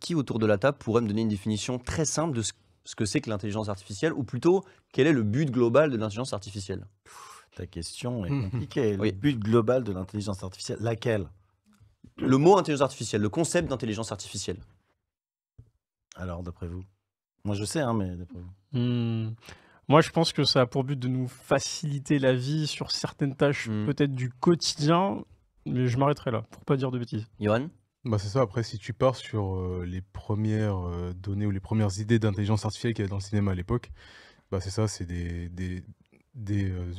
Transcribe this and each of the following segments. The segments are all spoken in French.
qui autour de la table pourrait me donner une définition très simple de ce que c'est que l'intelligence artificielle, ou plutôt, quel est le but global de l'intelligence artificielle? Ta question est compliquée. Le Oui. but global de l'intelligence artificielle, laquelle? Le mot intelligence artificielle, le concept d'intelligence artificielle. Alors, d'après vous? Moi, je sais, hein, mais d'après vous? Moi, je pense que ça a pour but de nous faciliter la vie sur certaines tâches, peut-être du quotidien, mais je m'arrêterai là, pour pas dire de bêtises. Johan? Bah, c'est ça. Après, si tu pars sur les premières données ou les premières idées d'intelligence artificielle qu'il y avait dans le cinéma à l'époque, bah, c'est ça, c'est des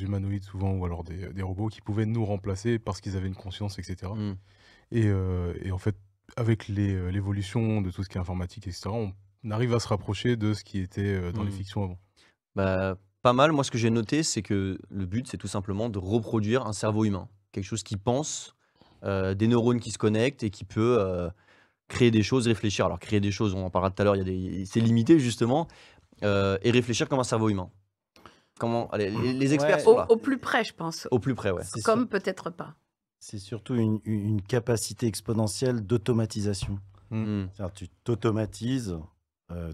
humanoïdes souvent, ou alors des robots qui pouvaient nous remplacer parce qu'ils avaient une conscience, etc. Et en fait, avec l'évolution de tout ce qui est informatique, etc., on arrive à se rapprocher de ce qui était dans les fictions avant. Bah, pas mal. Moi, ce que j'ai noté, c'est que le but, c'est tout simplement de reproduire un cerveau humain. Quelque chose qui pense, des neurones qui se connectent et qui peut créer des choses, réfléchir. Alors, créer des choses, on en parlera tout à l'heure, c'est limité justement, et réfléchir comme un cerveau humain. Allez, les experts Ouais. sont là. Au plus près, je pense. Au plus près, ouais. C'est Comme peut-être pas. C'est surtout une capacité exponentielle d'automatisation. C'est-à-dire, tu t'automatises,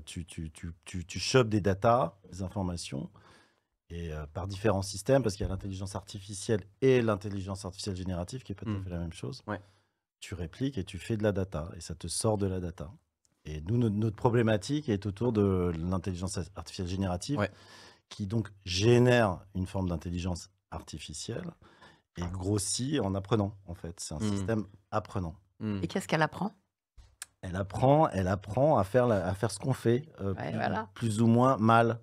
tu chopes des datas, des informations, et par différents systèmes, parce qu'il y a l'intelligence artificielle et l'intelligence artificielle générative, qui est pas tout à fait la même chose. Ouais. Tu répliques et tu fais de la data, et ça te sort de la data. Et nous, notre problématique est autour de l'intelligence artificielle générative, Ouais. qui donc génère une forme d'intelligence artificielle et grossit en apprenant, en fait. C'est un système apprenant. Et qu'est-ce qu'elle apprend? Elle apprend à faire ce qu'on fait, voilà. plus ou moins mal,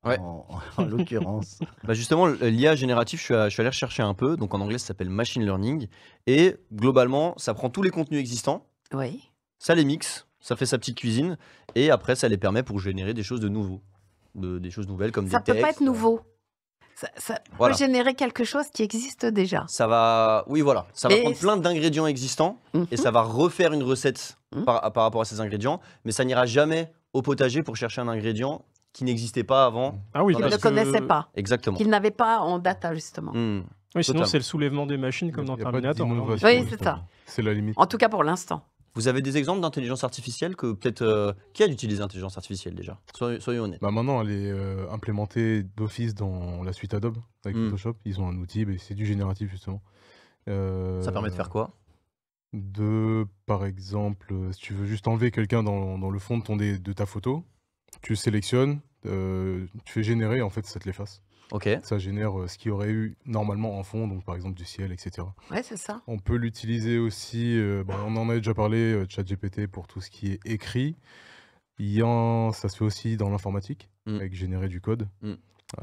Ouais. en l'occurrence. Bah justement, l'IA générative, je suis allé rechercher un peu. Donc en anglais, ça s'appelle machine learning. Et globalement, ça prend tous les contenus existants, Oui. ça les mixe, ça fait sa petite cuisine, et après, ça les permet pour générer des choses de nouveau, des choses nouvelles comme Ça des peut textes. pas être nouveau. Ça Voilà. peut générer quelque chose qui existe déjà. Ça va, oui, voilà, ça va Mais prendre plein d'ingrédients existants et ça va refaire une recette par rapport à ces ingrédients, mais ça n'ira jamais au potager pour chercher un ingrédient qui n'existait pas avant. Ah oui, dans Qu'il la ne connaissait pas. Exactement. Qu'il n'avait pas en data, justement. Hmm. Oui, sinon Totalement. c'est le soulèvement des machines comme dans Il y a pas Terminator. d'innovation, Oui, c'est justement. ça. C'est la limite. En tout cas, pour l'instant. Vous avez des exemples d'intelligence artificielle que peut-être qui a utilisé l'intelligence artificielle déjà? Soyons honnêtes. Bah, maintenant, elle est implémentée d'office dans la suite Adobe avec Photoshop. Ils ont un outil, mais c'est du génératif justement. Ça permet de faire quoi? Par exemple, si tu veux juste enlever quelqu'un dans le fond de ta photo, tu sélectionnes, tu fais générer, en fait, ça te l'efface. Ok. Ça génère ce qu'il y aurait eu normalement en fond, donc par exemple du ciel, etc. Ouais, c'est ça. On peut l'utiliser aussi, on en a déjà parlé, ChatGPT pour tout ce qui est écrit. Ça se fait aussi dans l'informatique, avec générer du code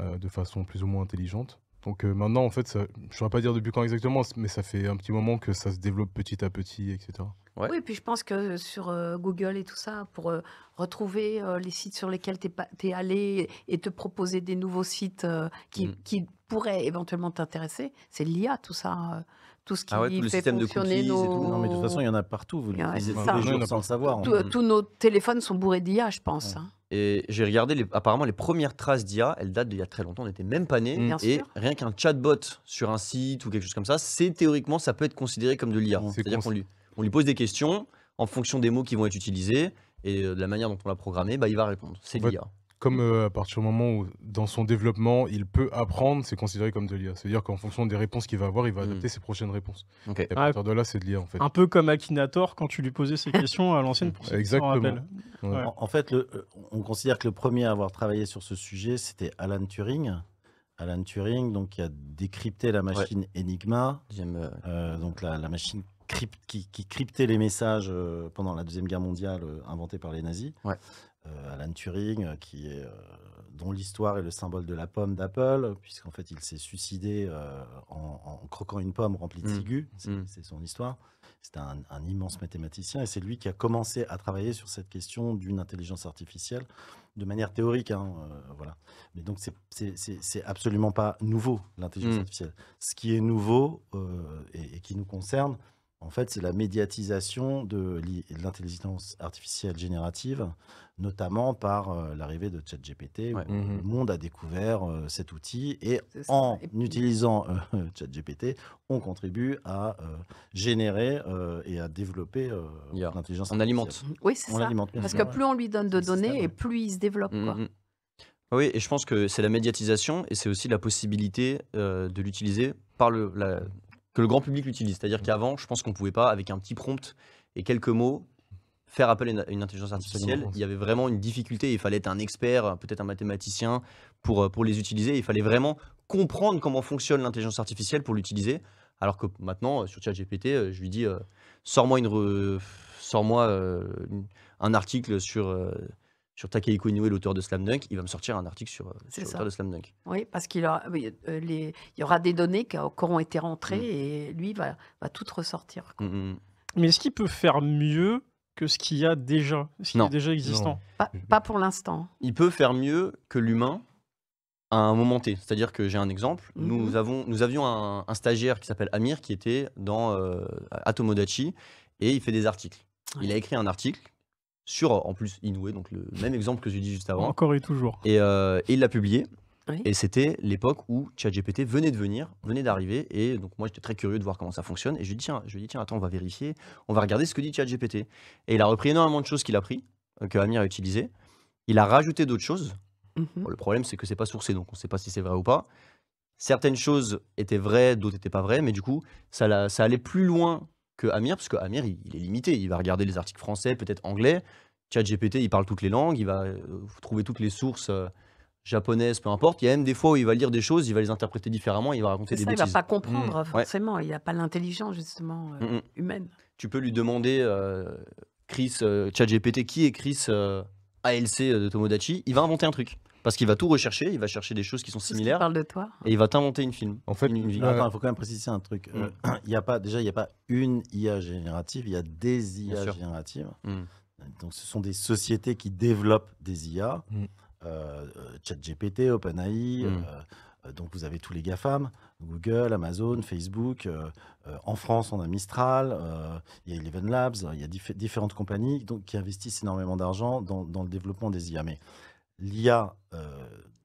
de façon plus ou moins intelligente. Donc maintenant, en fait, je ne saurais pas dire depuis quand exactement, mais ça fait un petit moment que ça se développe petit à petit, etc. Ouais. Oui, puis je pense que sur Google et tout ça, pour retrouver les sites sur lesquels tu es allé et te proposer des nouveaux sites qui pourraient éventuellement t'intéresser, c'est l'IA, tout ça. Tout ce qui Ah ouais, tout le fait système de fonctionner cookies et tout. Non, mais de toute façon, il y nos... en a partout. Vous Ouais, l'utilisez c'est tous ça. les Il y en jours a sans le savoir. hein. Tous nos téléphones sont bourrés d'IA, je pense. hein. Et j'ai regardé, apparemment, les premières traces d'IA, elles datent d'il y a très longtemps, on n'était même pas nés. Bien Et sûr. rien qu'un chatbot sur un site ou quelque chose comme ça, théoriquement, ça peut être considéré comme de l'IA. C'est C'est-à-dire qu'on lui pose des questions en fonction des mots qui vont être utilisés et de la manière dont on l'a programmé, bah, il va répondre. C'est En fait, l'IA. Comme à partir du moment où, dans son développement, il peut apprendre, c'est considéré comme de l'IA. C'est-à-dire qu'en fonction des réponses qu'il va avoir, il va adapter ses prochaines réponses. Ok. Et à partir de là, c'est de l'IA, en fait. Un peu comme Akinator quand tu lui posais ces questions à l'ancienne pour ceux qui s'en Exactement. rappellent. Ouais. Ouais. En fait, on considère que le premier à avoir travaillé sur ce sujet, c'était Alan Turing. Alan Turing, donc, qui a décrypté la machine Enigma, donc la machine qui cryptait les messages pendant la Deuxième Guerre mondiale, inventée par les nazis. Ouais. Alan Turing, dont l'histoire est le symbole de la pomme d'Apple, puisqu'en fait, il s'est suicidé en croquant une pomme remplie de ciguës. C'est son histoire. C'était un immense mathématicien et c'est lui qui a commencé à travailler sur cette question d'une intelligence artificielle de manière théorique. Voilà. Mais donc, c'est absolument pas nouveau, l'intelligence artificielle. Ce qui est nouveau et qui nous concerne, En fait, c'est la médiatisation de l'intelligence artificielle générative, notamment par l'arrivée de ChatGPT, où Ouais. le monde a découvert cet outil. Et C'est ça. en Et puis, utilisant ChatGPT, on contribue à générer et à développer IA. l'intelligence On alimente. artificielle. oui, c'est On ça. l'alimente, bien Parce sûr. que plus on lui donne de C'est le système, données et ouais. plus il se développe, quoi. Oui, et je pense que c'est la médiatisation et c'est aussi la possibilité de l'utiliser par que le grand public l'utilise. C'est-à-dire qu'avant, je pense qu'on ne pouvait pas, avec un petit prompt et quelques mots, faire appel à une intelligence artificielle. Absolument. Il y avait vraiment une difficulté. Il fallait être un expert, peut-être un mathématicien, pour les utiliser. Il fallait vraiment comprendre comment fonctionne l'intelligence artificielle pour l'utiliser. Alors que maintenant, sur ChatGPT, je lui dis sors-moi un article sur Takehiko Inoue, l'auteur de Slam Dunk. Il va me sortir un article sur C'est l'auteur ça. de Slam Dunk. Oui, parce qu'il il y aura des données qui auront été rentrées et lui va tout ressortir, quoi. Mais est-ce qu'il peut faire mieux que ce qu'il y a déjà, ce qui Non. est déjà existant? Pas pour l'instant. Il peut faire mieux que l'humain à un moment T. C'est-à-dire que j'ai un exemple. Nous avions un stagiaire qui s'appelle Amir qui était à Tomodachi et il fait des articles. Il a écrit un article sur, en plus, Inoue, donc le même exemple que je dis juste avant. Encore et toujours. Et il l'a publié. Oui. Et c'était l'époque où ChatGPT venait d'arriver. Et donc moi, j'étais très curieux de voir comment ça fonctionne. Et je lui dis, tiens, attends, on va vérifier. On va regarder ce que dit ChatGPT. Et il a repris énormément de choses qu'il a pris, que Amir a utilisé. Il a rajouté d'autres choses. Bon, le problème, c'est que c'est pas sourcé, donc on ne sait pas si c'est vrai ou pas. Certaines choses étaient vraies, d'autres n'étaient pas vraies. Mais du coup, ça allait plus loin que Amir, parce que Amir, il est limité. Il va regarder les articles français, peut-être anglais. ChatGPT, il parle toutes les langues. Il va trouver toutes les sources japonaises, peu importe. Il y a même des fois où il va lire des choses, il va les interpréter différemment, il va raconter des C'est ça, il bêtises. va pas comprendre forcément. Il n'a pas l'intelligence, justement, humaine. Tu peux lui demander, ChatGPT, qui est Chris ALC de Tomodachi. Il va inventer un truc. Parce qu'il va tout rechercher, il va chercher des choses qui sont Tout ce qui similaires. parle de toi. Et il va t'inventer une film. En fait, une vie. Attends, il faut quand même préciser un truc. Il n'y a pas une IA générative, il y a des Bien IA sûr. génératives. Mm. Donc, ce sont des sociétés qui développent des IA. ChatGPT, OpenAI. Donc, vous avez tous les GAFAM, Google, Amazon, Facebook. En France, on a Mistral, il y a Eleven Labs, il y a différentes compagnies qui investissent énormément d'argent dans le développement des IA. Mais l'IA,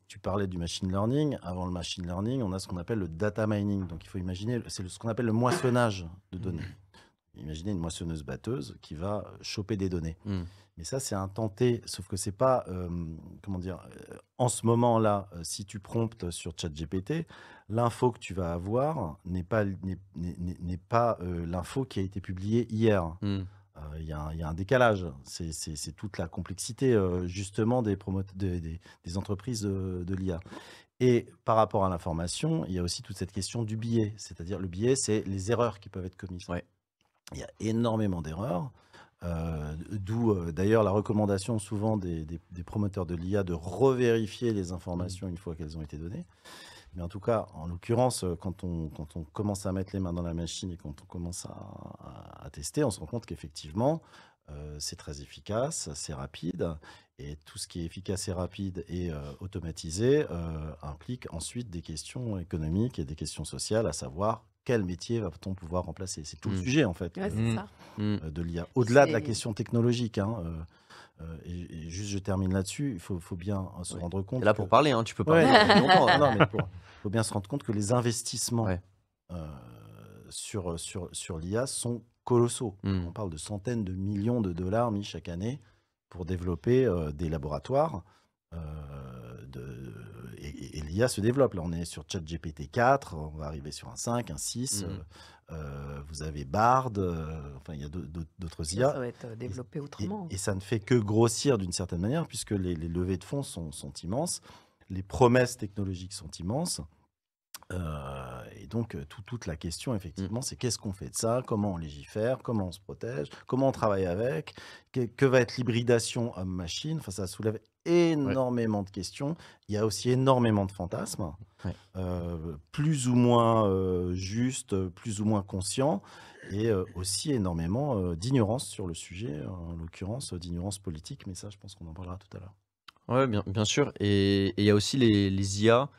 tu parlais du machine learning. Avant le machine learning, on a ce qu'on appelle le data mining. Donc, il faut imaginer, c'est ce qu'on appelle le moissonnage de données. Imaginez une moissonneuse-batteuse qui va choper des données. Mais ça, c'est un tenté, sauf que c'est pas, en ce moment-là, si tu promptes sur ChatGPT, l'info que tu vas avoir n'est pas l'info qui a été publiée hier. Il y a un décalage. C'est toute la complexité, justement, des entreprises de l'IA. Et par rapport à l'information, il y a aussi toute cette question du biais. C'est-à-dire, le biais, c'est les erreurs qui peuvent être commises. Ouais. Il y a énormément d'erreurs. D'où d'ailleurs la recommandation souvent des promoteurs de l'IA de revérifier les informations une fois qu'elles ont été données. Mais en tout cas, en l'occurrence, quand on commence à mettre les mains dans la machine et quand on commence à tester, on se rend compte qu'effectivement, c'est très efficace, c'est rapide. Et tout ce qui est efficace et rapide et automatisé implique ensuite des questions économiques et des questions sociales, à savoir quel métier va-t-on pouvoir remplacer. C'est tout le sujet, en fait, Ouais, c'est ça. de l'IA. Au-delà de la C'est- question technologique, et juste je termine là-dessus, il faut bien se rendre compte. T'es là que- pour parler, hein, tu peux Ouais, parler. non, longtemps, non, mais faut bien se rendre compte que les investissements Ouais. sur l'IA sont colossaux. On parle de centaines de millions de dollars mis chaque année pour développer des laboratoires. Et l'IA se développe. Là, on est sur ChatGPT 4, on va arriver sur un 5, un 6. Vous avez Bard, enfin, il y a d'autres IA. Ça va être développé autrement. Et ça ne fait que grossir d'une certaine manière, puisque les levées de fonds sont immenses, les promesses technologiques sont immenses. Et donc, toute la question, effectivement, c'est qu'est-ce qu'on fait de ça, comment on légifère, comment on se protège, comment on travaille avec, que va être l'hybridation homme-machine. Enfin, ça soulève énormément de questions. Il y a aussi énormément de fantasmes, plus ou moins justes, plus ou moins conscients, et aussi énormément d'ignorance sur le sujet, en l'occurrence d'ignorance politique, mais ça, je pense qu'on en parlera tout à l'heure. Ouais, bien sûr. Et il y a aussi les IA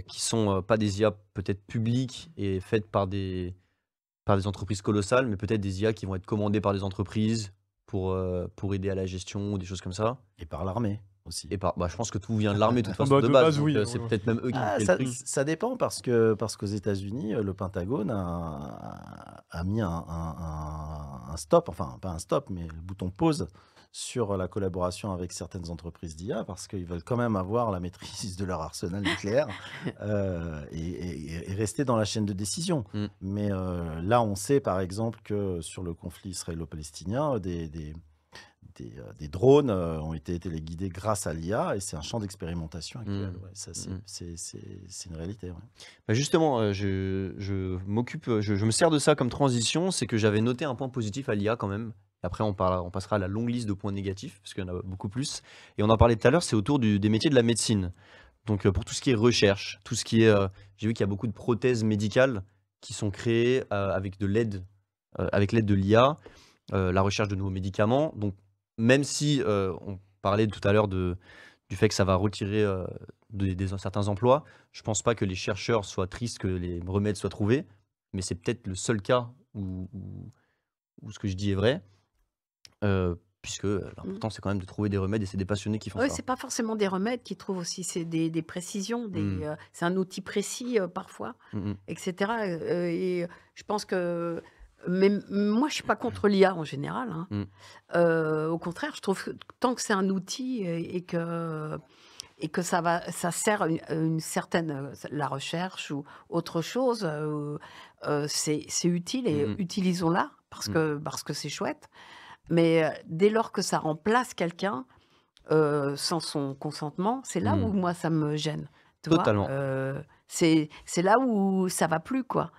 qui sont pas des IA peut-être publiques et faites par des par des entreprises colossales, mais peut-être des IA qui vont être commandées par des entreprises pour aider à la gestion ou des choses comme ça. Et par l'armée aussi. Et je pense que tout vient de l'armée de toute façon Bah, de de base. base, Donc, oui, c'est ouais. peut-être même eux qui ont créé le truc. Ça dépend parce qu'aux États-Unis, le Pentagone a mis un stop, enfin pas un stop, mais le bouton pause sur la collaboration avec certaines entreprises d'IA parce qu'ils veulent quand même avoir la maîtrise de leur arsenal nucléaire et rester dans la chaîne de décision. Mais là, on sait par exemple que sur le conflit israélo-palestinien, des drones ont été téléguidés grâce à l'IA et c'est un champ d'expérimentation actuel. Ouais, ça, c'est une réalité. Ouais. Bah justement, je me sers de ça comme transition, c'est que j'avais noté un point positif à l'IA quand même. Après, on passera à la longue liste de points négatifs, parce qu'il y en a beaucoup plus. Et on en parlait tout à l'heure, c'est autour des métiers de la médecine. Donc, pour tout ce qui est recherche, tout ce qui est... j'ai vu qu'il y a beaucoup de prothèses médicales qui sont créées avec l'aide de l'IA, la recherche de nouveaux médicaments. Donc, même si on parlait tout à l'heure du fait que ça va retirer certains emplois, je pense pas que les chercheurs soient tristes que les remèdes soient trouvés, mais c'est peut-être le seul cas où ce que je dis est vrai, puisque l'important c'est quand même de trouver des remèdes et c'est des passionnés qui font Oui, ça. c'est pas forcément des remèdes qu'ils trouvent aussi, c'est des précisions, c'est un outil précis parfois, etc. Et je pense que mais moi, je suis pas contre l'IA en général, hein. Au contraire, je trouve que tant que c'est un outil et que ça sert une certaine la recherche ou autre chose, c'est utile et utilisons-la parce que c'est chouette. Mais dès lors que ça remplace quelqu'un sans son consentement, c'est là où moi ça me gêne. Tu vois Totalement. c'est là où ça va plus, quoi.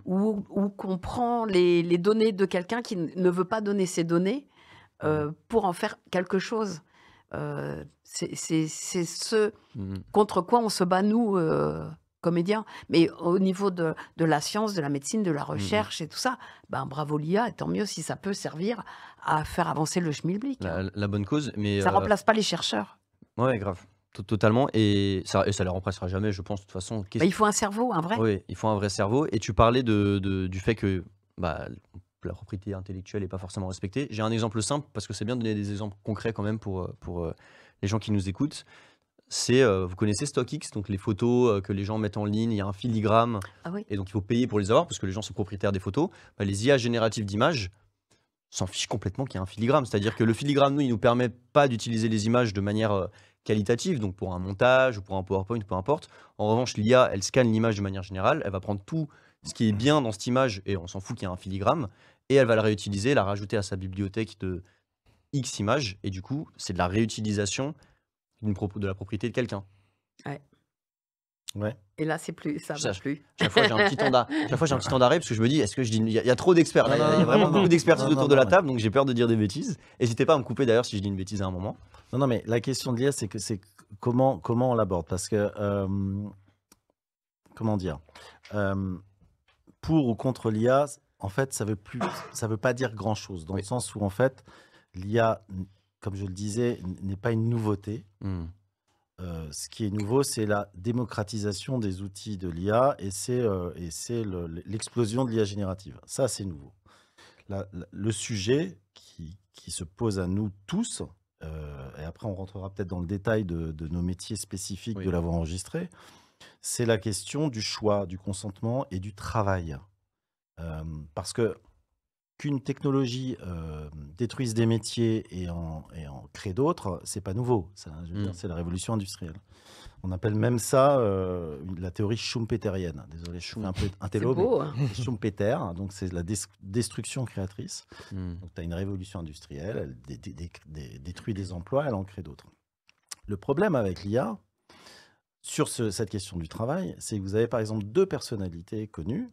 Où qu'on prend les données de quelqu'un qui ne veut pas donner ses données pour en faire quelque chose. C'est ce contre quoi on se bat, nous, comédiens. Mais au niveau de la science, de la médecine, de la recherche et tout ça, ben, bravo l'IA, et tant mieux si ça peut servir à faire avancer le schmilblick. La bonne cause, mais... Ça remplace pas les chercheurs. Ouais, grave. Totalement. Et ça les remplacera jamais, je pense, de toute façon. Bah, il faut un cerveau, un vrai. Oui, il faut un vrai cerveau. Et tu parlais du fait que la propriété intellectuelle n'est pas forcément respectée. J'ai un exemple simple, parce que c'est bien de donner des exemples concrets quand même pour les gens qui nous écoutent. C'est, vous connaissez StockX, donc les photos que les gens mettent en ligne, il y a un filigrane, Ah oui. et donc il faut payer pour les avoir, parce que les gens sont propriétaires des photos. Bah, les IA génératives d'images s'en fichent complètement qu'il y a un filigrane. C'est-à-dire que le filigrane, nous, il ne nous permet pas d'utiliser les images de manière qualitative, donc pour un montage ou pour un PowerPoint, peu importe. En revanche, l'IA, elle scanne l'image de manière générale, elle va prendre tout ce qui est bien dans cette image, et on s'en fout qu'il y a un filigrane, et elle va la réutiliser, la rajouter à sa bibliothèque de X images, et du coup, c'est de la réutilisation de la propriété de quelqu'un. Ouais. Et là, ça va plus. Chaque fois, j'ai un petit temps d'arrêt parce que je me dis, est-ce que je dis, il y a trop d'experts là, il y a vraiment non, beaucoup d'expertise non, autour non, de la non, table, donc j'ai peur de dire des bêtises. N'hésitez pas à me couper d'ailleurs si je dis une bêtise à un moment. Non, mais la question de l'IA, c'est comment on l'aborde. Parce que, comment dire, pour ou contre l'IA, en fait, ça veut pas dire grand-chose. Dans le sens où, en fait, l'IA, comme je le disais, n'est pas une nouveauté. Ce qui est nouveau, c'est la démocratisation des outils de l'IA et c'est l'explosion de l'IA générative. Ça, c'est nouveau. Le sujet qui se pose à nous tous, et après on rentrera peut-être dans le détail de nos métiers spécifiques de l'avoir enregistré, c'est la question du choix, du consentement et du travail. Parce que qu'une technologie détruise des métiers et en crée d'autres, c'est pas nouveau. Je veux dire, c'est la révolution industrielle. On appelle même ça la théorie schumpeterienne. Désolé, je fais un peu un télo, C'est beau, hein. Schumpeter, donc c'est la destruction créatrice. Donc tu as une révolution industrielle, elle détruit des emplois, elle en crée d'autres. Le problème avec l'IA, sur cette question du travail, c'est que vous avez par exemple deux personnalités connues,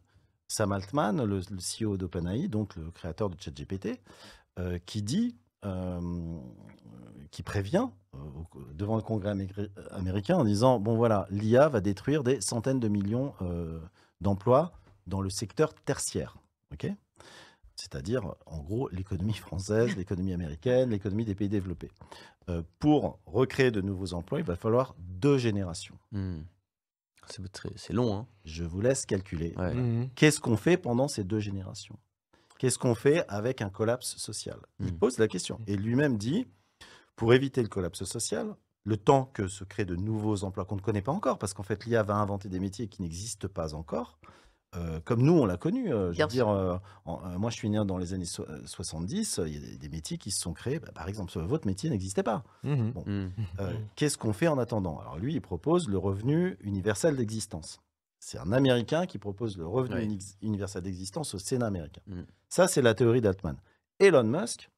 Sam Altman, le CEO d'OpenAI, donc le créateur de ChatGPT, qui prévient devant le Congrès américain en disant, bon voilà, l'IA va détruire des centaines de millions d'emplois dans le secteur tertiaire. Okay, c'est-à-dire, en gros, l'économie française, l'économie américaine, l'économie des pays développés. Pour recréer de nouveaux emplois, il va falloir 2 générations. C'est long, hein. Je vous laisse calculer. Ouais. Qu'est-ce qu'on fait pendant ces 2 générations? Qu'est-ce qu'on fait avec un collapse social? Il pose la question. Et lui-même dit, pour éviter le collapse social, le temps que se créent de nouveaux emplois qu'on ne connaît pas encore, parce qu'en fait, l'IA va inventer des métiers qui n'existent pas encore, comme nous, on l'a connu. Je veux dire, moi, je suis né dans les années 70, il y a des métiers qui se sont créés. Par exemple, votre métier n'existait pas. Bon. Qu'est-ce qu'on fait en attendant? Alors lui, il propose le revenu universel d'existence. C'est un Américain qui propose le revenu universel d'existence au Sénat américain. Ça, c'est la théorie d'Altman. Elon Musk,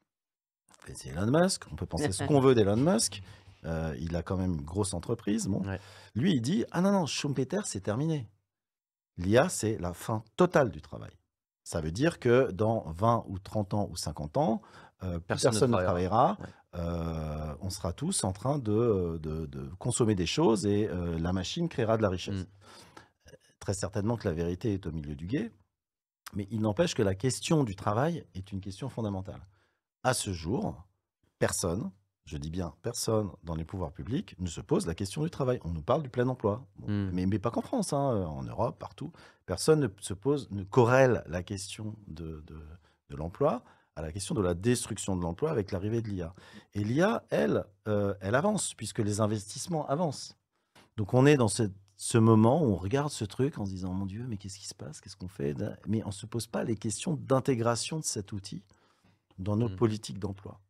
c'est Elon Musk, on peut penser ce qu'on veut d'Elon Musk, il a quand même une grosse entreprise. Bon. Lui, il dit, ah non, Schumpeter, c'est terminé. L'IA, c'est la fin totale du travail. Ça veut dire que dans 20 ou 30 ans ou 50 ans, personne ne travaillera. On sera tous en train de consommer des choses et la machine créera de la richesse. Très certainement que la vérité est au milieu du gué, mais il n'empêche que la question du travail est une question fondamentale. À ce jour, personne, je dis bien personne dans les pouvoirs publics, ne se pose la question du travail. On nous parle du plein emploi, mais pas qu'en France, hein, en Europe, partout. Personne ne corrèle la question de l'emploi à la question de la destruction de l'emploi avec l'arrivée de l'IA. Et l'IA, elle avance, puisque les investissements avancent. Donc on est dans ce moment où on regarde ce truc en se disant « Mon Dieu, mais qu'est-ce qui se passe? Qu'est-ce qu'on fait ?» Mais on ne se pose pas les questions d'intégration de cet outil dans notre politique d'emploi.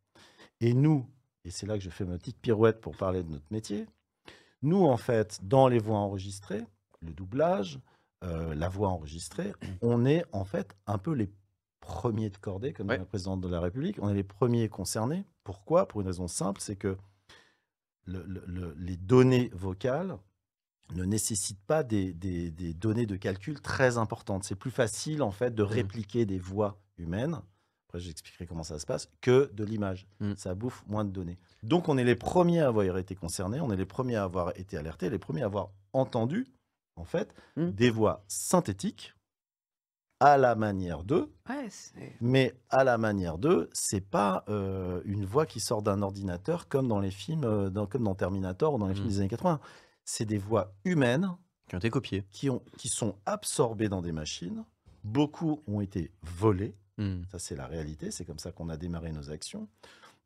Et nous, et c'est là que je fais ma petite pirouette pour parler de notre métier, nous, en fait, dans les voix enregistrées, le doublage, la voix enregistrée, on est en fait un peu les premiers de cordée, comme dit la présidente de la République. On est les premiers concernés. Pourquoi? Pour une raison simple, c'est que les données vocales ne nécessitent pas des données de calcul très importantes. C'est plus facile, en fait, de répliquer des voix humaines, après j'expliquerai comment ça se passe, que de l'image. Ça bouffe moins de données. Donc on est les premiers à avoir été concernés, on est les premiers à avoir été alertés, les premiers à avoir entendu, en fait, des voix synthétiques à la manière d'eux. Mais à la manière d'eux, c'est pas une voix qui sort d'un ordinateur comme dans les films, comme dans Terminator ou dans les films des années 80. C'est des voix humaines qui ont été copiées, qui sont absorbées dans des machines. Beaucoup ont été volées. Ça, c'est la réalité. C'est comme ça qu'on a démarré nos actions.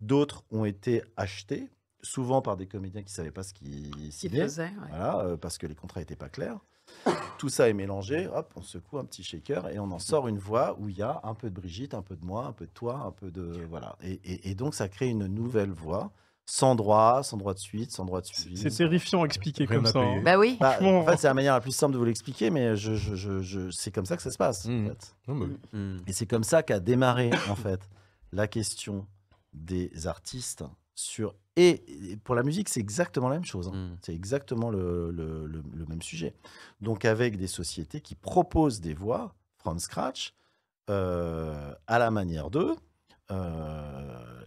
D'autres ont été achetés, souvent par des comédiens qui ne savaient pas ce qu'ils signaient, voilà, parce que les contrats n'étaient pas clairs. Tout ça est mélangé, hop, on secoue un petit shaker et on en sort une voix où il y a un peu de Brigitte, un peu de moi, un peu de toi, un peu de... Voilà. Et donc, ça crée une nouvelle voix, sans droit de suite, sans droit de suivi. C'est terrifiant expliqué comme ça. Hein. Bah oui. En fait, c'est la manière la plus simple de vous l'expliquer, mais c'est comme ça que ça se passe. En fait. Et c'est comme ça qu'a démarré, en fait, la question des artistes sur... Et pour la musique, c'est exactement la même chose. Hein. C'est exactement le même sujet. Donc, avec des sociétés qui proposent des voix from scratch à la manière d'eux.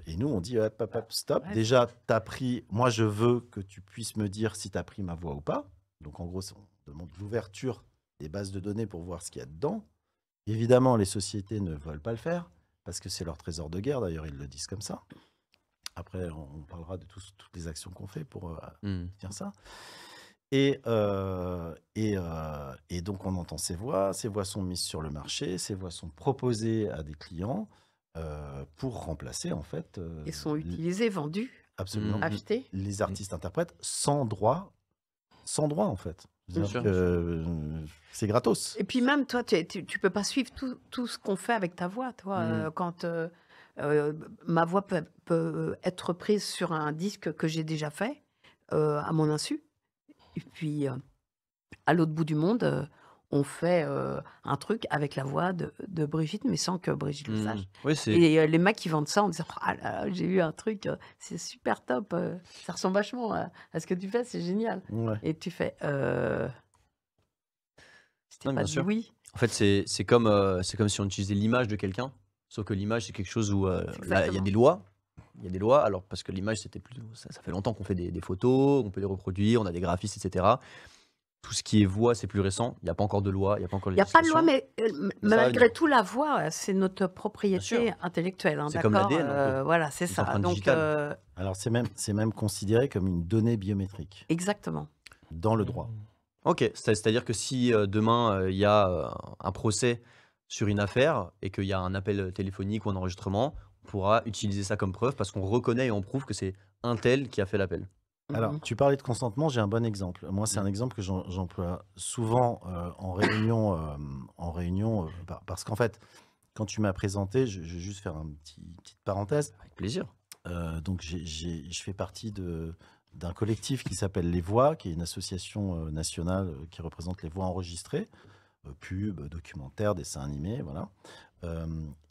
Et nous, on dit hop, stop. Ouais. Déjà, t'as pris... Moi, je veux que tu puisses me dire si tu as pris ma voix ou pas. Donc, en gros, on demande l'ouverture des bases de données pour voir ce qu'il y a dedans. Évidemment, les sociétés ne veulent pas le faire parce que c'est leur trésor de guerre. D'ailleurs, ils le disent comme ça. Après, on parlera de toutes les actions qu'on fait pour dire ça. Et donc, on entend ces voix sont mises sur le marché, ces voix sont proposées à des clients pour remplacer, en fait... Ils sont utilisés, vendus, absolument, achetés. Les artistes interprètent sans droit, en fait. C'est gratos. Et puis même, toi, tu peux pas suivre tout ce qu'on fait avec ta voix, toi. Quand... ma voix peut être prise sur un disque que j'ai déjà fait, à mon insu. Et puis, à l'autre bout du monde, on fait un truc avec la voix de Brigitte, mais sans que Brigitte le sache. Oui, et les mecs qui vendent ça en disant « Ah là, j'ai eu un truc, c'est super top, ça ressemble vachement à ce que tu fais, c'est génial. Ouais. » Et tu fais c'était pas dit oui. En fait, c'est comme si on utilisait l'image de quelqu'un. Sauf que l'image, c'est quelque chose où il y a des lois. Il y a des lois, alors parce que l'image, c'était plus. Ça fait longtemps qu'on fait des photos, on peut les reproduire, on a des graphistes, etc. Tout ce qui est voix, c'est plus récent. Il n'y a pas encore de loi, il n'y a pas encore. Il n'y a pas de loi, mais malgré tout, la voix, c'est notre propriété intellectuelle. Hein, c'est comme l'ADN. Voilà, c'est ça. Donc, alors, c'est même considéré comme une donnée biométrique. Exactement. Dans le droit. Ok, c'est-à-dire que si demain il y a un procès sur une affaire et qu'il y a un appel téléphonique ou un enregistrement, on pourra utiliser ça comme preuve parce qu'on reconnaît et on prouve que c'est un tel qui a fait l'appel. Alors, tu parlais de consentement, j'ai un bon exemple. Moi, c'est un exemple que j'emploie souvent en réunion, parce qu'en fait, quand tu m'as présenté, je vais juste faire une petite parenthèse. Avec plaisir. Donc, je fais partie d'un collectif qui s'appelle Les Voix, qui est une association nationale qui représente les voix enregistrées, pubs, documentaires, dessins animés, voilà.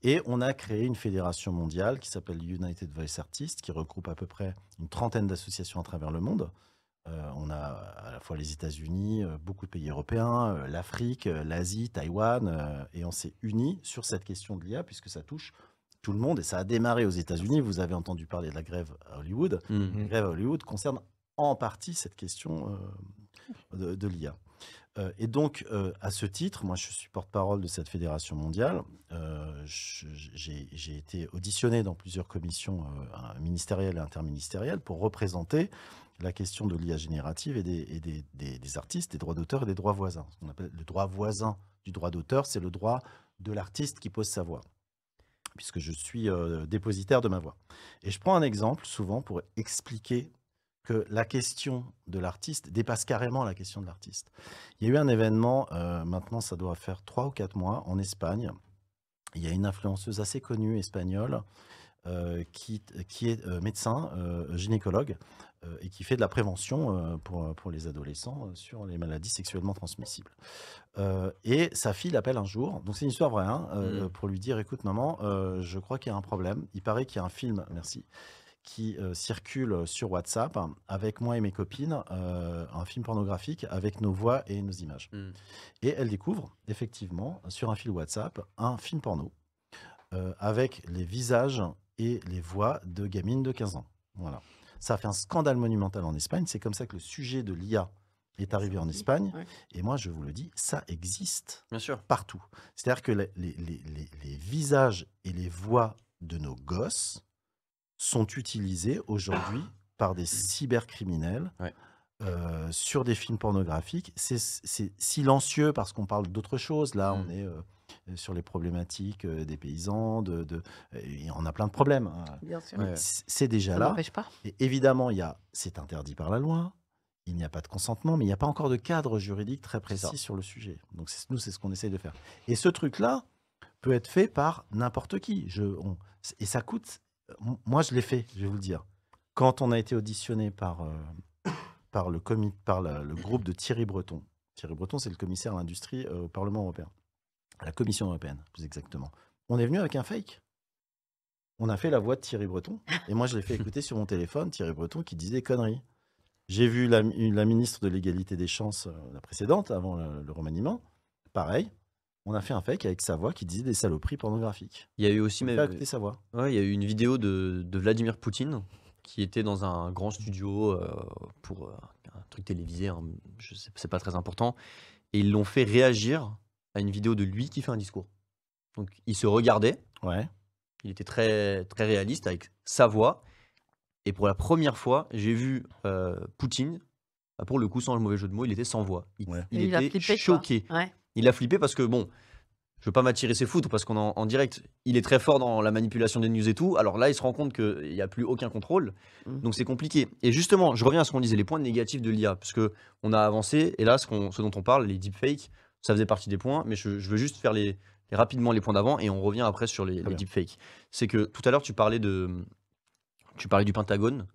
Et on a créé une fédération mondiale qui s'appelle United Voice Artists, qui regroupe à peu près une trentaine d'associations à travers le monde. On a à la fois les États-Unis, beaucoup de pays européens, l'Afrique, l'Asie, Taïwan, et on s'est unis sur cette question de l'IA puisque ça touche tout le monde et ça a démarré aux États-Unis. Vous avez entendu parler de la grève à Hollywood. La grève à Hollywood concerne en partie cette question de l'IA. Et donc, à ce titre, moi, je suis porte-parole de cette fédération mondiale. J'ai été auditionné dans plusieurs commissions ministérielles et interministérielles pour représenter la question de l'IA générative et des artistes, des droits d'auteur et des droits voisins. Ce qu'on appelle le droit voisin du droit d'auteur, c'est le droit de l'artiste qui pose sa voix, puisque je suis dépositaire de ma voix. Et je prends un exemple souvent pour expliquer que la question de l'artiste dépasse carrément la question de l'artiste. Il y a eu un événement, maintenant ça doit faire 3 ou 4 mois, en Espagne. Il y a une influenceuse assez connue espagnole qui est médecin, gynécologue, et qui fait de la prévention pour les adolescents sur les maladies sexuellement transmissibles. Et sa fille l'appelle un jour, donc c'est une histoire vraie, pour lui dire, écoute maman, je crois qu'il y a un problème. Il paraît qu'il y a un film, merci, qui circule sur WhatsApp avec moi et mes copines, un film pornographique avec nos voix et nos images. Et elle découvre effectivement sur un fil WhatsApp un film porno avec les visages et les voix de gamines de 15 ans. Voilà. Ça a fait un scandale monumental en Espagne. C'est comme ça que le sujet de l'IA est arrivé en Espagne. Ouais. Et moi, je vous le dis, ça existe Bien sûr. Partout. C'est-à-dire que les visages et les voix de nos gosses sont utilisés aujourd'hui par des cybercriminels sur des films pornographiques. C'est silencieux parce qu'on parle d'autre chose. Là, on est sur les problématiques des paysans. Et on a plein de problèmes. Bien sûr. C'est déjà ça là. n'empêche pas. Et évidemment, c'est interdit par la loi. Il n'y a pas de consentement, mais il n'y a pas encore de cadre juridique très précis sur le sujet. Donc, nous, c'est ce qu'on essaie de faire. Et ce truc-là peut être fait par n'importe qui. Et ça coûte... Moi, je l'ai fait, je vais vous le dire. Quand on a été auditionné par le groupe de Thierry Breton. Thierry Breton, c'est le commissaire à l'industrie au Parlement européen. À la Commission européenne, plus exactement. On est venu avec un fake. On a fait la voix de Thierry Breton. Et moi, je l'ai fait écouter sur mon téléphone, Thierry Breton, qui disait des conneries. J'ai vu la ministre de l'égalité des chances, la précédente, avant le remaniement. Pareil. On a fait un fake avec sa voix qui disait des saloperies pornographiques. Il y a eu aussi même écouter sa voix. Ouais, il y a eu une vidéo de Vladimir Poutine qui était dans un grand studio pour un truc télévisé, hein, je sais, c'est pas très important, et ils l'ont fait réagir à une vidéo de lui qui fait un discours. Donc il se regardait, il était très, très réaliste avec sa voix, et pour la première fois, j'ai vu Poutine, pour le coup sans le mauvais jeu de mots, il était sans voix. Il était choqué. Il a flippé parce que, bon, je veux pas m'attirer ses foudres parce qu'on est en direct. Il est très fort dans la manipulation des news et tout. Alors là, il se rend compte qu'il n'y a plus aucun contrôle. Donc c'est compliqué. Et justement, je reviens à ce qu'on disait, les points négatifs de l'IA. Parce qu'on a avancé. Et là, ce dont on parle, les deepfakes, ça faisait partie des points. Mais je veux juste faire rapidement les points d'avant. Et on revient après sur les deepfakes. C'est que tout à l'heure, tu parlais du Pentagone.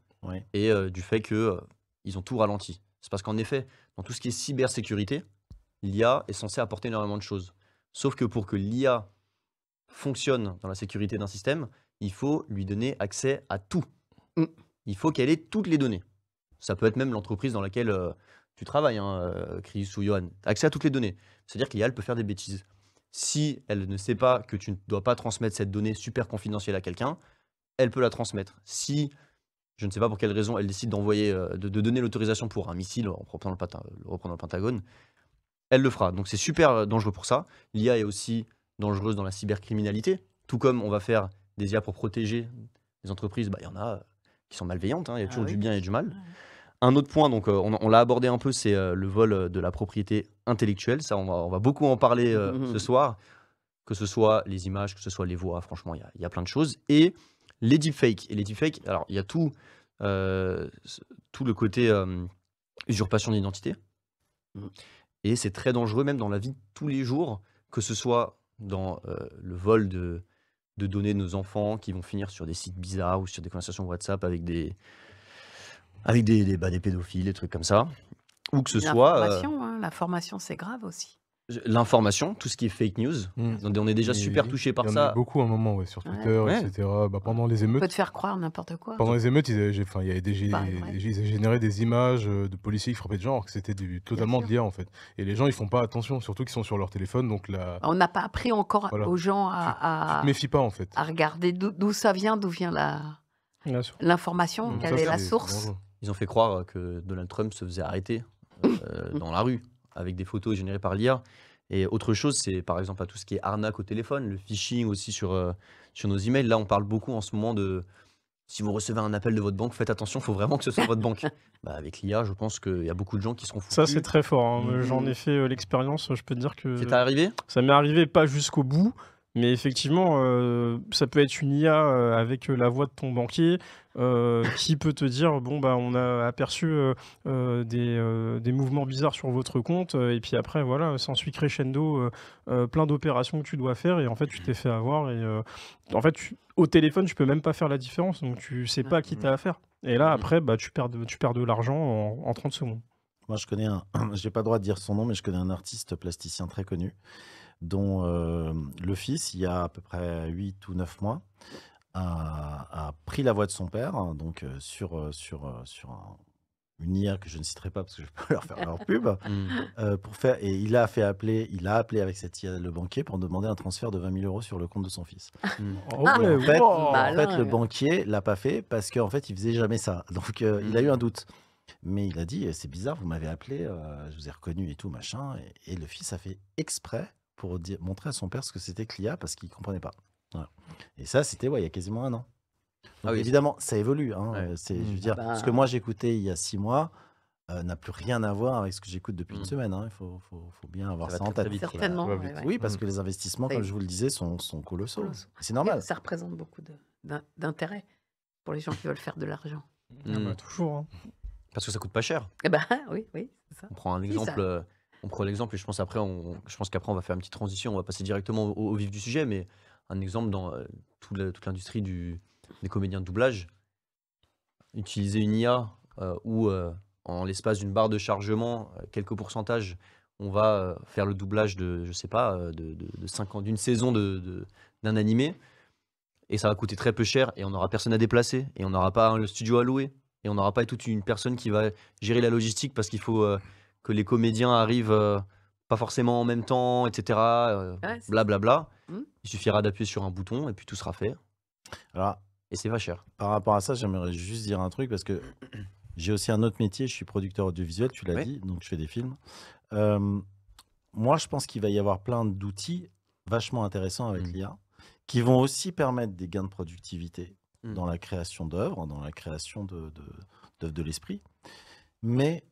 Et du fait qu'ils ont tout ralenti. C'est parce qu'en effet, dans tout ce qui est cybersécurité, l'IA est censée apporter énormément de choses. Sauf que pour que l'IA fonctionne dans la sécurité d'un système, il faut lui donner accès à tout. Il faut qu'elle ait toutes les données. Ça peut être même l'entreprise dans laquelle tu travailles, Chris ou Johan. Accès à toutes les données. C'est-à-dire que l'IA, elle peut faire des bêtises. Si elle ne sait pas que tu ne dois pas transmettre cette donnée super confidentielle à quelqu'un, elle peut la transmettre. Si, je ne sais pas pour quelle raison, elle décide d'envoyer, de donner l'autorisation pour un missile, en reprenant le Pentagone, elle le fera. Donc c'est super dangereux pour ça. L'IA est aussi dangereuse dans la cybercriminalité. Tout comme on va faire des IA pour protéger les entreprises, il y en a qui sont malveillantes. Il y a toujours du bien et du mal. Un autre point, donc on l'a abordé un peu, c'est le vol de la propriété intellectuelle. Ça, on va beaucoup en parler ce soir. Que ce soit les images, que ce soit les voix, franchement, il y a plein de choses. Et les deepfakes. Et les deepfakes, alors il y a tout le côté usurpation d'identité. Et c'est très dangereux, même dans la vie de tous les jours, que ce soit dans le vol de données de nos enfants qui vont finir sur des sites bizarres ou sur des conversations WhatsApp avec des pédophiles, des trucs comme ça. Ou que ce soit L'information, c'est grave aussi. l'information, tout ce qui est fake news. On est déjà super touché par Il y en a ça. beaucoup à un moment, sur Twitter, etc. Pendant les On peut émeutes, te faire croire n'importe quoi. pendant les émeutes, ils avaient vrai. généré des images de policiers qui frappaient de gens, alors que c'était totalement de sûr. l'IA en fait. Et les gens, ils font pas attention, surtout qu'ils sont sur leur téléphone, donc là, On n'a pas appris encore Voilà. aux gens tu à te méfies pas en fait. regarder d'où ça vient, d'où vient Bien sûr. l'information, Donc quelle ça, est la c'est source. dangereux. Ils ont fait croire que Donald Trump se faisait arrêter dans la rue avec des photos générées par l'IA. Et autre chose, c'est par exemple à tout ce qui est arnaque au téléphone, le phishing aussi sur nos emails. Là, on parle beaucoup en ce moment de si vous recevez un appel de votre banque, faites attention, il faut vraiment que ce soit votre banque. Avec l'IA, je pense qu'il y a beaucoup de gens qui seront foutus. Ça, c'est très fort, hein. J'en ai fait l'expérience, je peux te dire que C'est arrivé? ça m'est arrivé pas jusqu'au bout, mais effectivement, ça peut être une IA avec la voix de ton banquier qui peut te dire bon, bah, on a aperçu des mouvements bizarres sur votre compte, et puis après, voilà, s'ensuit crescendo plein d'opérations que tu dois faire, et en fait, tu t'es fait avoir. Et en fait, au téléphone, tu peux même pas faire la différence, donc tu sais pas à qui t'as affaire. Et là, après, bah, tu perds de l'argent en 30 secondes. Moi, je connais j'ai pas le droit de dire son nom, mais je connais un artiste plasticien très connu, dont le fils, il y a à peu près 8 ou 9 mois, a pris la voix de son père, hein, donc sur une IA que je ne citerai pas parce que je peux leur faire leur pub, pour faire, et il a appelé avec cette IA le banquier pour demander un transfert de 20 000 € sur le compte de son fils. Oh, Et ouais, en fait, wow. Malin, le ouais. banquier l'a pas fait parce qu'en fait, il faisait jamais ça. Donc, il a eu un doute. Mais il a dit, c'est bizarre, vous m'avez appelé, je vous ai reconnu et tout, machin. Et le fils a fait exprès pour montrer à son père ce que c'était que l'IA parce qu'il ne comprenait pas. Voilà. Et ça, c'était il y a quasiment un an. Donc, évidemment, ça évolue. Hein. Ouais. Je veux dire, ce que moi j'écoutais il y a 6 mois n'a plus rien à voir avec ce que j'écoute depuis une semaine. Hein. Il faut bien avoir Ça ça va en très, tête. très vite. Certainement. Ça va ouais, vite. ouais. Oui, parce que les investissements, Ça comme y- je vous le disais, sont colossaux. Colossaux. C'est normal. Ça représente beaucoup d'intérêt pour les gens qui veulent faire de l'argent. Ah bah, toujours, hein. Parce que ça coûte pas cher. Eh ben oui, c'est ça. On prend un Oui, exemple. ça- On prend l'exemple et je pense qu'après on va faire une petite transition. On va passer directement au vif du sujet, mais un exemple dans toute l'industrie des comédiens de doublage. Utiliser une IA où en l'espace d'une barre de chargement, quelques pourcentages, on va faire le doublage de, je sais pas, de 5 ans, d'une saison d'un animé, et ça va coûter très peu cher, et on n'aura personne à déplacer, et on n'aura pas le studio à louer, et on n'aura pas toute une personne qui va gérer la logistique parce qu'il faut que les comédiens arrivent pas forcément en même temps, etc. Ouais, c'est- Blablabla. Mhm. Il suffira d'appuyer sur un bouton et puis tout sera fait. Alors, Et c'est pas cher. par rapport à ça, j'aimerais juste dire un truc parce que j'ai aussi un autre métier. Je suis producteur audiovisuel, tu l'as Ouais. dit, donc je fais des films. Moi, je pense qu'il va y avoir plein d'outils vachement intéressants avec l'IA qui vont aussi permettre des gains de productivité dans la création d'œuvres, dans la création d'œuvres de l'esprit. Mais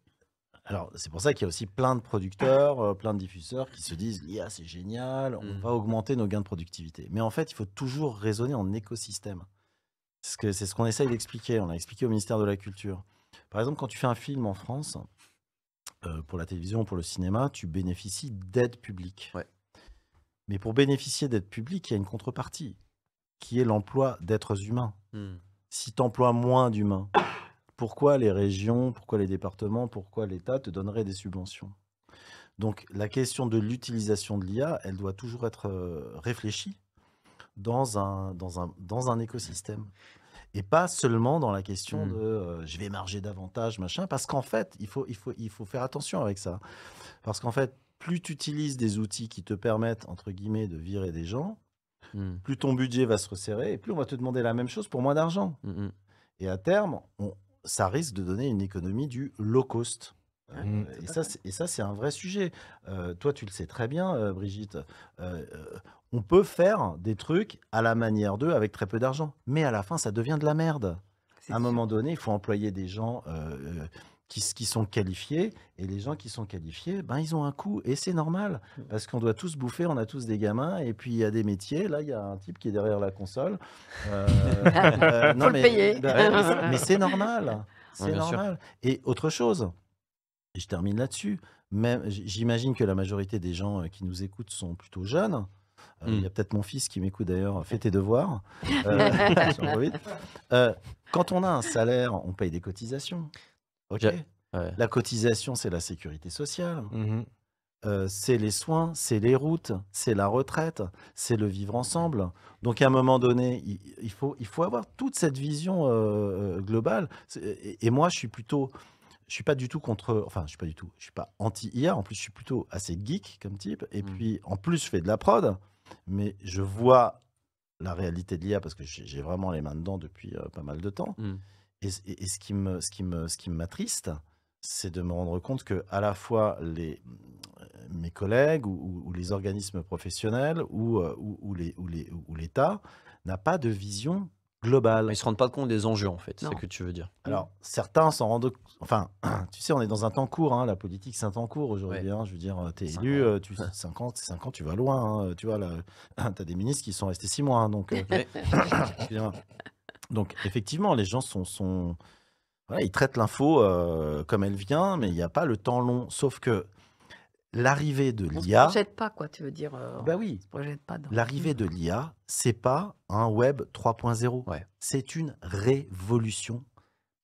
alors, c'est pour ça qu'il y a aussi plein de producteurs, plein de diffuseurs qui se disent l'IA, c'est génial, on va augmenter nos gains de productivité. Mais en fait, il faut toujours raisonner en écosystème. C'est ce qu'on essaye d'expliquer. On l'a expliqué au ministère de la Culture. Par exemple, quand tu fais un film en France, pour la télévision, pour le cinéma, tu bénéficies d'aides publiques. Ouais. Mais pour bénéficier d'aides publiques, il y a une contrepartie, qui est l'emploi d'êtres humains. Si tu emploies moins d'humains, pourquoi les régions, pourquoi les départements, pourquoi l'État te donnerait des subventions? Donc la question de l'utilisation de l'IA, elle doit toujours être réfléchie dans un écosystème. Et pas seulement dans la question de je vais marger davantage, machin, parce qu'en fait, il faut faire attention avec ça. Parce qu'en fait, plus tu utilises des outils qui te permettent, entre guillemets, de virer des gens, plus ton budget va se resserrer et plus on va te demander la même chose pour moins d'argent. Et à terme, ça risque de donner une économie du low cost. Et ça, c'est un vrai sujet. Toi, tu le sais très bien, Brigitte. On peut faire des trucs à la manière d'eux avec très peu d'argent. Mais à la fin, ça devient de la merde. À un moment donné, il faut employer des gens qui sont qualifiés, et les gens qui sont qualifiés, ben, ils ont un coût, et c'est normal, parce qu'on doit tous bouffer, on a tous des gamins, et puis il y a des métiers, là il y a un type qui est derrière la console. Faut le payer. Mais c'est normal, c'est bien sûr. normal. Et autre chose, et je termine là-dessus, même, j'imagine que la majorité des gens qui nous écoutent sont plutôt jeunes. Il y a peut-être mon fils qui m'écoute d'ailleurs, fais tes devoirs. Sur le Covid. Quand on a un salaire, on paye des cotisations. Ok. Ouais. La cotisation, c'est la sécurité sociale. Mhm. C'est les soins, c'est les routes, c'est la retraite, c'est le vivre ensemble. Donc à un moment donné, il faut avoir toute cette vision globale. Et moi, je suis pas du tout contre, enfin, je suis pas anti-IA. En plus, je suis plutôt assez geek comme type. Et puis, en plus, je fais de la prod, mais je vois la réalité de l'IA parce que j'ai vraiment les mains dedans depuis pas mal de temps. Et ce qui m'attriste, c'est de me rendre compte que à la fois mes collègues ou les organismes professionnels ou l'État n'a pas de vision globale. Ils se rendent pas compte des enjeux, en fait, c'est Non. ça que tu veux dire. Alors, certains s'en rendent... Enfin, tu sais, on est dans un temps court, hein, la politique, c'est un temps court aujourd'hui. Hein, je veux dire, t'es élu, 5 ans, tu vas loin. Hein, tu vois, t'as des ministres qui sont restés 6 mois. Hein, donc, donc, effectivement, les gens voilà, ils traitent l'info comme elle vient, mais il n'y a pas le temps long. Sauf que l'arrivée de On se l'IA... projette pas, quoi, tu veux dire. Bah oui. On se projette pas. L'arrivée de l'IA, c'est pas un web 3.0. Ouais. C'est une révolution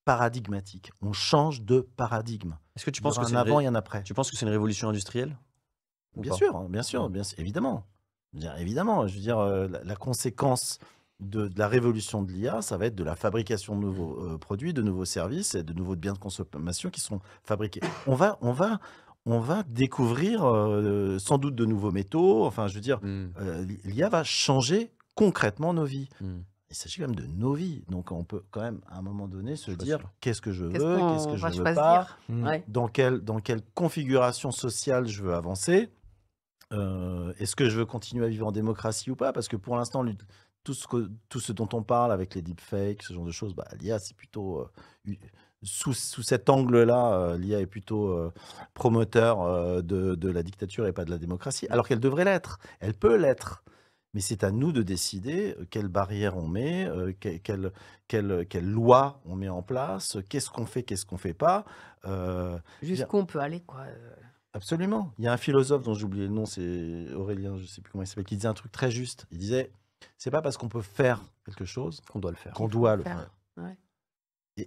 paradigmatique. On change de paradigme. Est-ce que tu Il y penses aura que c'est un avant et un après. tu penses que c'est une révolution industrielle ou Bien pas sûr, bien sûr, évidemment. Évidemment, je veux dire, la conséquence de la révolution de l'IA, ça va être de la fabrication de nouveaux produits, de nouveaux services et de nouveaux biens de consommation qui sont fabriqués. On va découvrir sans doute de nouveaux métaux. Enfin, je veux dire, l'IA va changer concrètement nos vies. Il s'agit quand même de nos vies. Donc, on peut quand même, à un moment donné, se dire qu'est-ce que je veux, qu'est-ce que je ne veux pas, dans quelle configuration sociale je veux avancer. Est-ce que je veux continuer à vivre en démocratie ou pas? Parce que pour l'instant, tout ce dont on parle avec les deepfakes, ce genre de choses, l'IA, c'est plutôt... sous cet angle-là, l'IA est plutôt promoteur de la dictature et pas de la démocratie, alors qu'elle devrait l'être. Elle peut l'être. Mais c'est à nous de décider quelles barrières on met, quelles lois on met en place, qu'est-ce qu'on fait pas. Jusqu'où on peut aller, quoi. Absolument. Il y a un philosophe dont j'ai oublié le nom, c'est Aurélien, je ne sais plus comment il s'appelle, qui disait un truc très juste. Il disait, c'est pas parce qu'on peut faire quelque chose qu'on doit le faire. qu'on doit le faire. Ouais.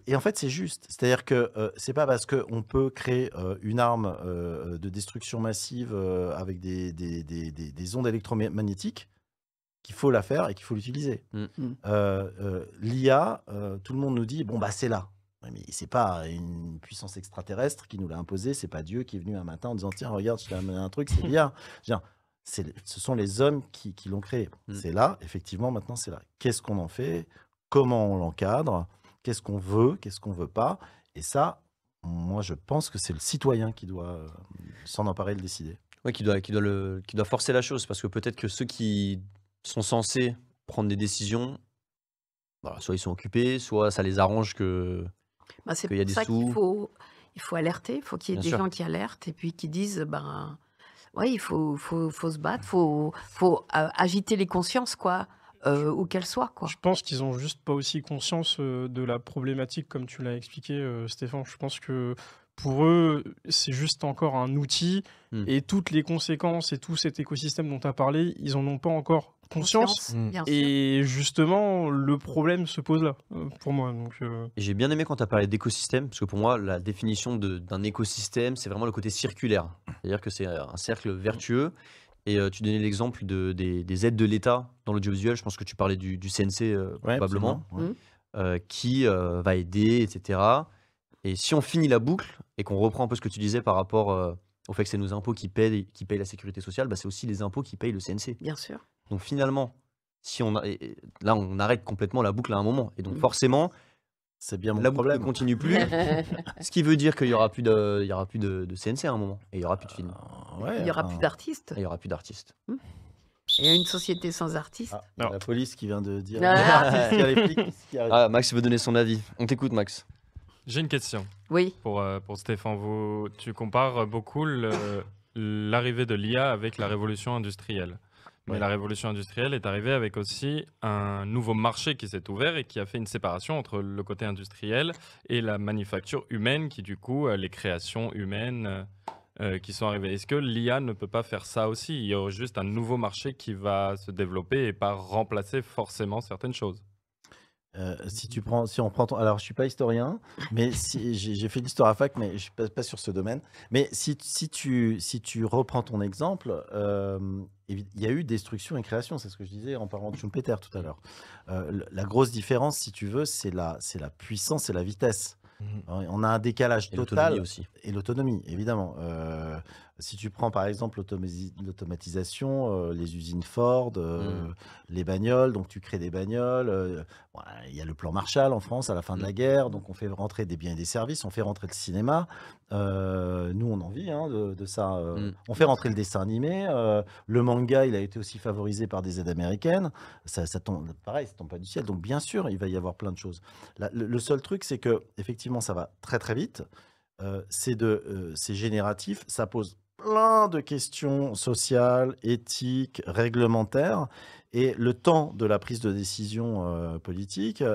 Et en fait, c'est juste. C'est-à-dire que c'est pas parce qu'on peut créer une arme de destruction massive avec des ondes électromagnétiques qu'il faut la faire et qu'il faut l'utiliser. L'IA, tout le monde nous dit, bon, c'est là. Mais c'est pas une puissance extraterrestre qui nous l'a imposé, c'est pas Dieu qui est venu un matin en disant, tiens, regarde, je t'ai amené un truc, c'est l'IA. Ce sont les hommes qui l'ont créé. C'est là, effectivement, maintenant, c'est là. Qu'est-ce qu'on en fait? Comment on l'encadre? Qu'est-ce qu'on veut pas? Et ça, moi, je pense que c'est le citoyen qui doit s'en emparer et le décider. Oui, qui doit forcer la chose, parce que peut-être que ceux qui sont censés prendre des décisions, soit ils sont occupés, soit ça les arrange c'est qu'il y a pour des ça qu'il sous. faut alerter, il faut qu'il y ait Bien des sûr. gens qui alertent et puis qui disent, ouais, il faut se battre, faut agiter les consciences, quoi, où qu'elles soient, quoi. Je pense qu'ils ont juste pas aussi conscience de la problématique comme tu l'as expliqué, Stéphane. Je pense que pour eux, c'est juste encore un outil et toutes les conséquences et tout cet écosystème dont tu as parlé, ils en ont pas encore conscience. Bien sûr. Et justement, le problème se pose là, pour moi. Donc, Et j'ai bien aimé quand tu as parlé d'écosystème, parce que pour moi, la définition d'un écosystème, c'est vraiment le côté circulaire. C'est-à-dire que c'est un cercle vertueux. Et tu donnais l'exemple des aides de l'État dans l'audiovisuel. Je pense que tu parlais du CNC probablement, qui va aider, etc. Et si on finit la boucle et qu'on reprend un peu ce que tu disais par rapport au fait que c'est nos impôts qui payent la sécurité sociale, c'est aussi les impôts qui payent le CNC. Bien sûr. Donc finalement, là on arrête complètement la boucle à un moment. Et donc forcément, c'est bien mon la boucle problème. ne continue plus. Ce qui veut dire qu'il n'y aura plus de CNC à un moment. Et il n'y aura plus de films. Il n'y aura plus d'artistes. Et il n'y aura plus d'artistes. Il y a une société sans artistes. La police qui vient de dire. Ah. Il y a les flics qui arrivent. Ah, Max veut donner son avis. On t'écoute, Max. J'ai une question Oui. pour Stéphane. Tu compares beaucoup l'arrivée de l'IA avec la révolution industrielle. Mais Ouais. la révolution industrielle est arrivée avec aussi un nouveau marché qui s'est ouvert et qui a fait une séparation entre le côté industriel et la manufacture humaine, qui du coup, les créations humaines qui sont arrivées. Est-ce que l'IA ne peut pas faire ça aussi? Il y a juste un nouveau marché qui va se développer et pas remplacer forcément certaines choses. Si on prend alors je suis pas historien, mais si j'ai fait de l'histoire à fac, mais je suis pas sur ce domaine. Mais si tu reprends ton exemple, il y a eu destruction et création, c'est ce que je disais en parlant de Schumpeter tout à l'heure. La grosse différence, si tu veux, c'est la puissance et la vitesse. On a un décalage Et total. l'autonomie aussi. Et l'autonomie, évidemment. Si tu prends par exemple l'automatisation, les usines Ford, les bagnoles, donc tu crées des bagnoles. Il y a le plan Marshall en France à la fin de la guerre, donc on fait rentrer des biens et des services, on fait rentrer le cinéma. Nous, on en vit de ça. On fait rentrer le dessin animé. Le manga, il a été aussi favorisé par des aides américaines. Ça tombe, pareil, ça tombe pas du ciel. Donc bien sûr, il va y avoir plein de choses. Le seul truc, c'est que effectivement, ça va très très vite. C'est génératif, ça pose plein de questions sociales, éthiques, réglementaires, et le temps de la prise de décision politique est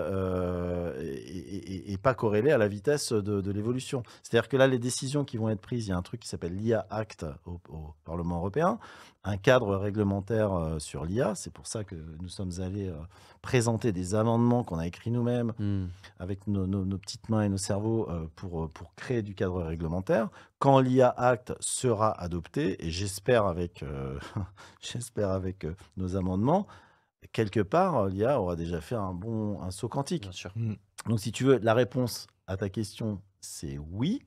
pas corrélé à la vitesse de l'évolution. C'est-à-dire que là, les décisions qui vont être prises, il y a un truc qui s'appelle l'IA Act au Parlement européen, un cadre réglementaire sur l'IA. C'est pour ça que nous sommes allés présenter des amendements qu'on a écrits nous-mêmes avec nos petites mains et nos cerveaux pour créer du cadre réglementaire. Quand l'IA Act sera adopté, et j'espère avec, nos amendements, quelque part, l'IA aura déjà fait un saut quantique. Bien sûr. Donc, si tu veux, la réponse à ta question, c'est oui,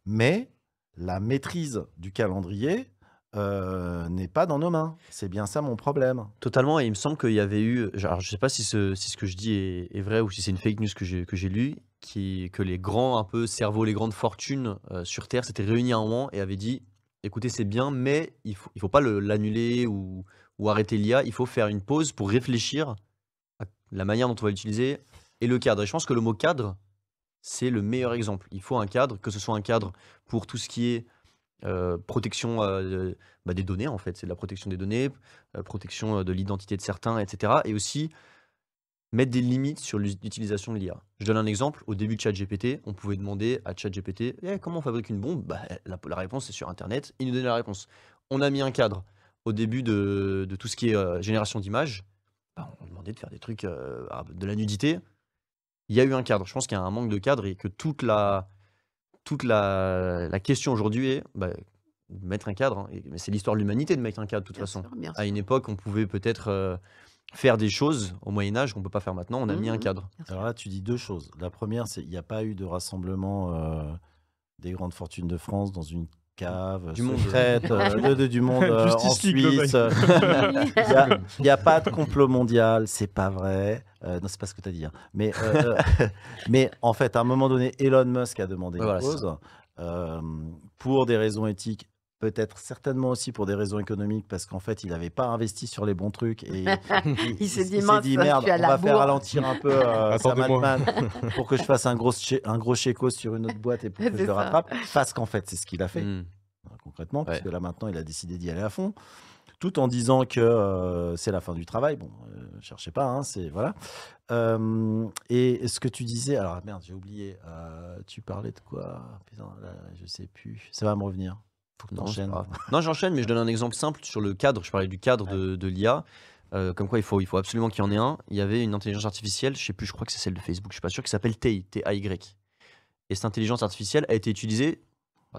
mais la maîtrise du calendrier n'est pas dans nos mains. C'est bien ça mon problème. Totalement, et il me semble qu'il y avait eu, alors je sais pas si ce que je dis est vrai ou si c'est une fake news que j'ai lu, que les grands un peu cerveaux, les grandes fortunes sur Terre s'étaient réunis à un moment et avaient dit, écoutez, c'est bien, mais il faut pas l'annuler ou arrêter l'IA, il faut faire une pause pour réfléchir à la manière dont on va l'utiliser et le cadre. Et je pense que le mot cadre, c'est le meilleur exemple. Il faut un cadre, que ce soit un cadre pour tout ce qui est protection des données, en fait, c'est de la protection des données, protection de l'identité de certains, etc. Et aussi mettre des limites sur l'utilisation de l'IA. Je donne un exemple. Au début de ChatGPT, on pouvait demander à ChatGPT comment on fabrique une bombe. La réponse est sur Internet. Il nous donnait la réponse. On a mis un cadre au début de tout ce qui est génération d'images. On demandait de faire des trucs de la nudité. Il y a eu un cadre. Je pense qu'il y a un manque de cadre et que toute la question aujourd'hui est mettre un cadre. Mais c'est l'histoire de l'humanité de mettre un cadre, de toute façon. À une époque, on pouvait peut-être faire des choses au Moyen-Âge qu'on ne peut pas faire maintenant. On a mis un cadre. Alors là, tu dis deux choses. La première, c'est qu'il n'y a pas eu de rassemblement des grandes fortunes de France dans une cave Du monde. secrète du monde en Justice League, le Suisse. Il n'y a pas de complot mondial, c'est pas vrai. Non, c'est pas ce que tu as dit. Mais en fait, à un moment donné, Elon Musk a demandé une pause pour des raisons éthiques. Peut-être certainement aussi pour des raisons économiques, parce qu'en fait, il n'avait pas investi sur les bons trucs. Et il s'est dit, merde, on va faire ralentir un peu Sam Attendez-moi. Altman pour que je fasse un gros chéco sur une autre boîte et pour que je le rattrape. Parce qu'en fait, c'est ce qu'il a fait, concrètement, puisque là, maintenant, il a décidé d'y aller à fond, tout en disant que c'est la fin du travail. Bon, cherchez pas, c'est voilà. Et ce que tu disais, alors merde, j'ai oublié, tu parlais de quoi? Putain, là, je sais plus, ça va me revenir. Non, j'enchaîne, mais je donne un exemple simple sur le cadre. Je parlais du cadre de l'IA. Comme quoi, il faut absolument qu'il y en ait un. Il y avait une intelligence artificielle, je sais plus, je crois que c'est celle de Facebook, je suis pas sûr, qui s'appelle TAY, T-A-Y. Et cette intelligence artificielle a été utilisée,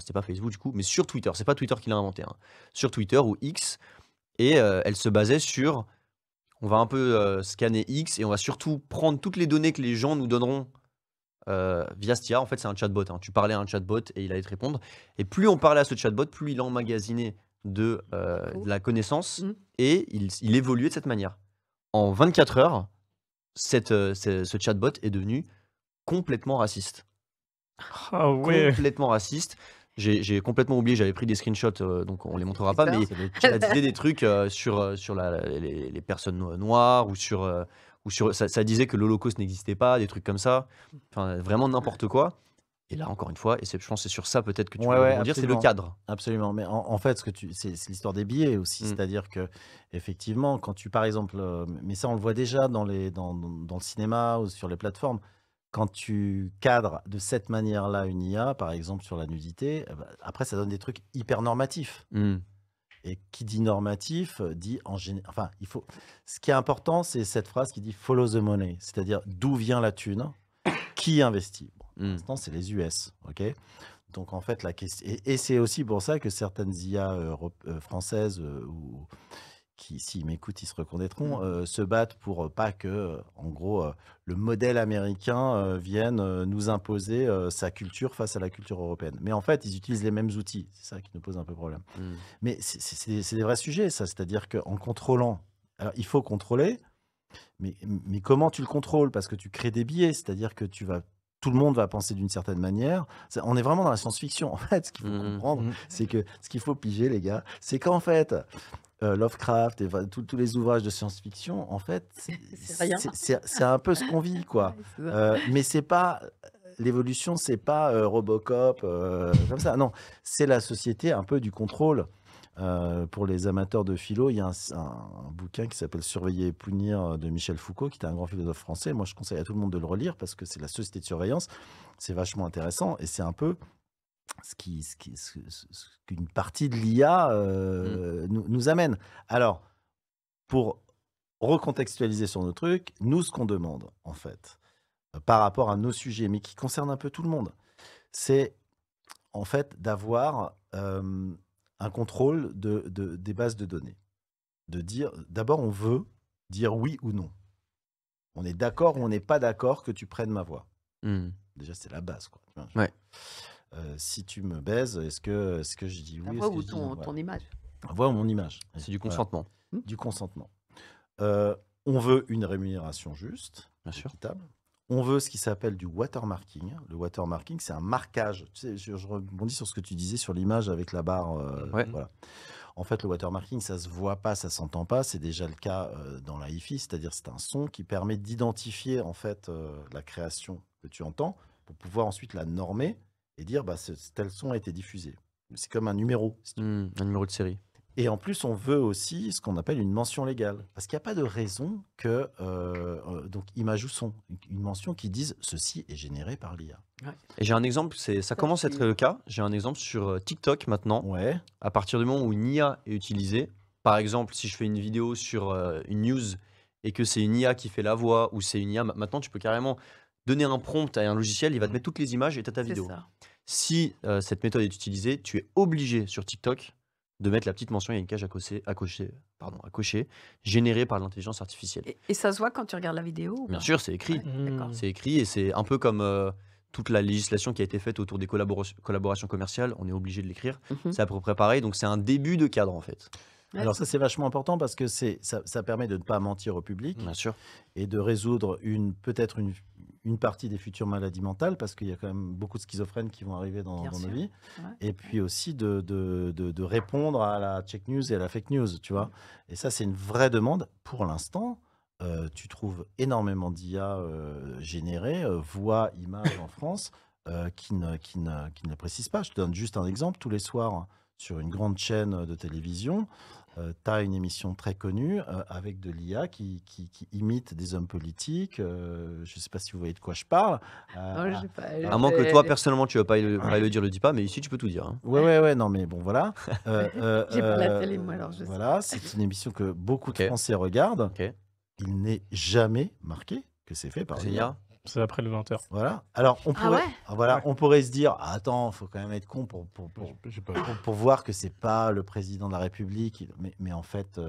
c'était pas Facebook du coup, mais sur Twitter. C'est pas Twitter qui l'a inventé, sur Twitter ou X. Et elle se basait sur, on va un peu scanner X et on va surtout prendre toutes les données que les gens nous donneront via Stia. En fait, c'est un chatbot. Tu parlais à un chatbot et il allait te répondre. Et plus on parlait à ce chatbot, plus il emmagasinait de la connaissance et il évoluait de cette manière. En 24 heures, ce chatbot est devenu complètement raciste. Ah ouais. Complètement raciste. J'ai complètement oublié, j'avais pris des screenshots, donc on les montrera pas, mais ça disait des trucs sur les personnes noires ou sur ça disait que l'Holocauste n'existait pas, des trucs comme ça, enfin vraiment n'importe quoi. Et là, encore une fois, et je pense que c'est sur ça peut-être que tu Ouais, veux ouais, rebondir, c'est le absolument. cadre. Absolument. Mais en fait, c'est l'histoire des billets aussi. C'est-à-dire que, effectivement, quand tu, par exemple, mais ça, on le voit déjà dans le cinéma ou sur les plateformes, quand tu cadres de cette manière-là une IA, par exemple sur la nudité, après, ça donne des trucs hyper normatifs. Et qui dit normatif dit en général. Enfin, ce qui est important, c'est cette phrase qui dit follow the money, c'est-à-dire d'où vient la thune, qui investit. Bon, pour l'instant, c'est les US, ok. Donc en fait, la question, et c'est aussi pour ça que certaines IA françaises ou qui, s'ils m'écoutent, ils se reconnaîtront, se battent pour pas que, en gros, le modèle américain vienne nous imposer sa culture face à la culture européenne. Mais en fait, ils utilisent les mêmes outils. C'est ça qui nous pose un peu problème. Mais c'est des vrais sujets, ça. C'est-à-dire qu'en contrôlant, alors il faut contrôler, mais comment tu le contrôles? Parce que tu crées des biais, c'est-à-dire que tout le monde va penser d'une certaine manière. On est vraiment dans la science-fiction. En fait, ce qu'il faut comprendre, c'est que ce qu'il faut piger, les gars, c'est qu'en fait, Lovecraft et tous les ouvrages de science-fiction, en fait, c'est un peu ce qu'on vit, quoi. Mais c'est pas l'évolution, c'est pas Robocop comme ça. Non, c'est la société un peu du contrôle. Pour les amateurs de philo, il y a un bouquin qui s'appelle Surveiller et punir de Michel Foucault, qui est un grand philosophe français. Moi, je conseille à tout le monde de le relire parce que c'est la société de surveillance. C'est vachement intéressant et c'est un peu ce qu'une partie de l'IA nous amène. Alors, pour recontextualiser sur nos trucs, nous, ce qu'on demande, en fait, par rapport à nos sujets, mais qui concernent un peu tout le monde, c'est en fait d'avoir un contrôle des bases de données. De dire, d'abord, on veut dire oui ou non. On est d'accord ou on n'est pas d'accord que tu prennes ma voix. Déjà, c'est la base, quoi. Ouais. Si tu me baises, est-ce que je dis oui? La voix ou ton image. La voix ou mon image. C'est du consentement. Voilà. Du consentement. On veut une rémunération juste, équitable. On veut ce qui s'appelle du watermarking. Le watermarking, c'est un marquage. Tu sais, je rebondis sur ce que tu disais sur l'image avec la barre. Voilà. En fait, le watermarking, ça se voit pas, ça s'entend pas. C'est déjà le cas dans la hi-fi, c'est-à-dire c'est un son qui permet d'identifier en fait la création que tu entends pour pouvoir ensuite la normer et dire tel son a été diffusé. C'est comme un numéro. Si tu veux. Un numéro de série. Et en plus, on veut aussi ce qu'on appelle une mention légale. Parce qu'il n'y a pas de raison que, donc image ou son, une mention qui dise ceci est généré par l'IA. Ouais. Et j'ai un exemple, ça commence à être le cas. J'ai un exemple sur TikTok maintenant. Ouais. À partir du moment où une IA est utilisée, par exemple, si je fais une vidéo sur une news et que c'est une IA qui fait la voix ou c'est une IA, maintenant tu peux carrément donner un prompt à un logiciel, il va te mettre toutes les images et tu as ta vidéo. Ça. Si cette méthode est utilisée, tu es obligé sur TikTok de mettre la petite mention, il y a une cage à cocher, générée par l'intelligence artificielle. Et ça se voit quand tu regardes la vidéo ou Bien pas? sûr, c'est écrit. Ouais, d'accord. C'est écrit et c'est un peu comme toute la législation qui a été faite autour des collaborations commerciales. On est obligé de l'écrire. C'est à peu près pareil. Donc, c'est un début de cadre, en fait. Ouais, Alors ça, c'est vachement important parce que ça permet de ne pas mentir au public Bien sûr. et de résoudre peut-être une partie des futures maladies mentales parce qu'il y a quand même beaucoup de schizophrènes qui vont arriver dans nos vies. Ouais. Et puis aussi de répondre à la check news et à la fake news, tu vois. Et ça, c'est une vraie demande. Pour l'instant, tu trouves énormément d'IA générées, voix, images en France, qui ne précisent pas. Je te donne juste un exemple. Tous les soirs, sur une grande chaîne de télévision, tu as une émission très connue avec de l'IA qui imite des hommes politiques. Je ne sais pas si vous voyez de quoi je parle. Non, j'ai pas- À moins que toi, personnellement, tu ne vas pas le dire, le dis pas, mais ici, tu peux tout dire. Hein. Ouais, non, mais bon, voilà. J'ai pas la télé, moi, alors je sais. Voilà, c'est une émission que beaucoup de Ok. Français regardent. Ok. Il n'est jamais marqué que c'est fait par C'est l'IA. IA. C'est après le 20h. Voilà. Alors, on pourrait se dire, attends, il faut quand même être con pour voir que c'est pas le président de la République. Mais en fait,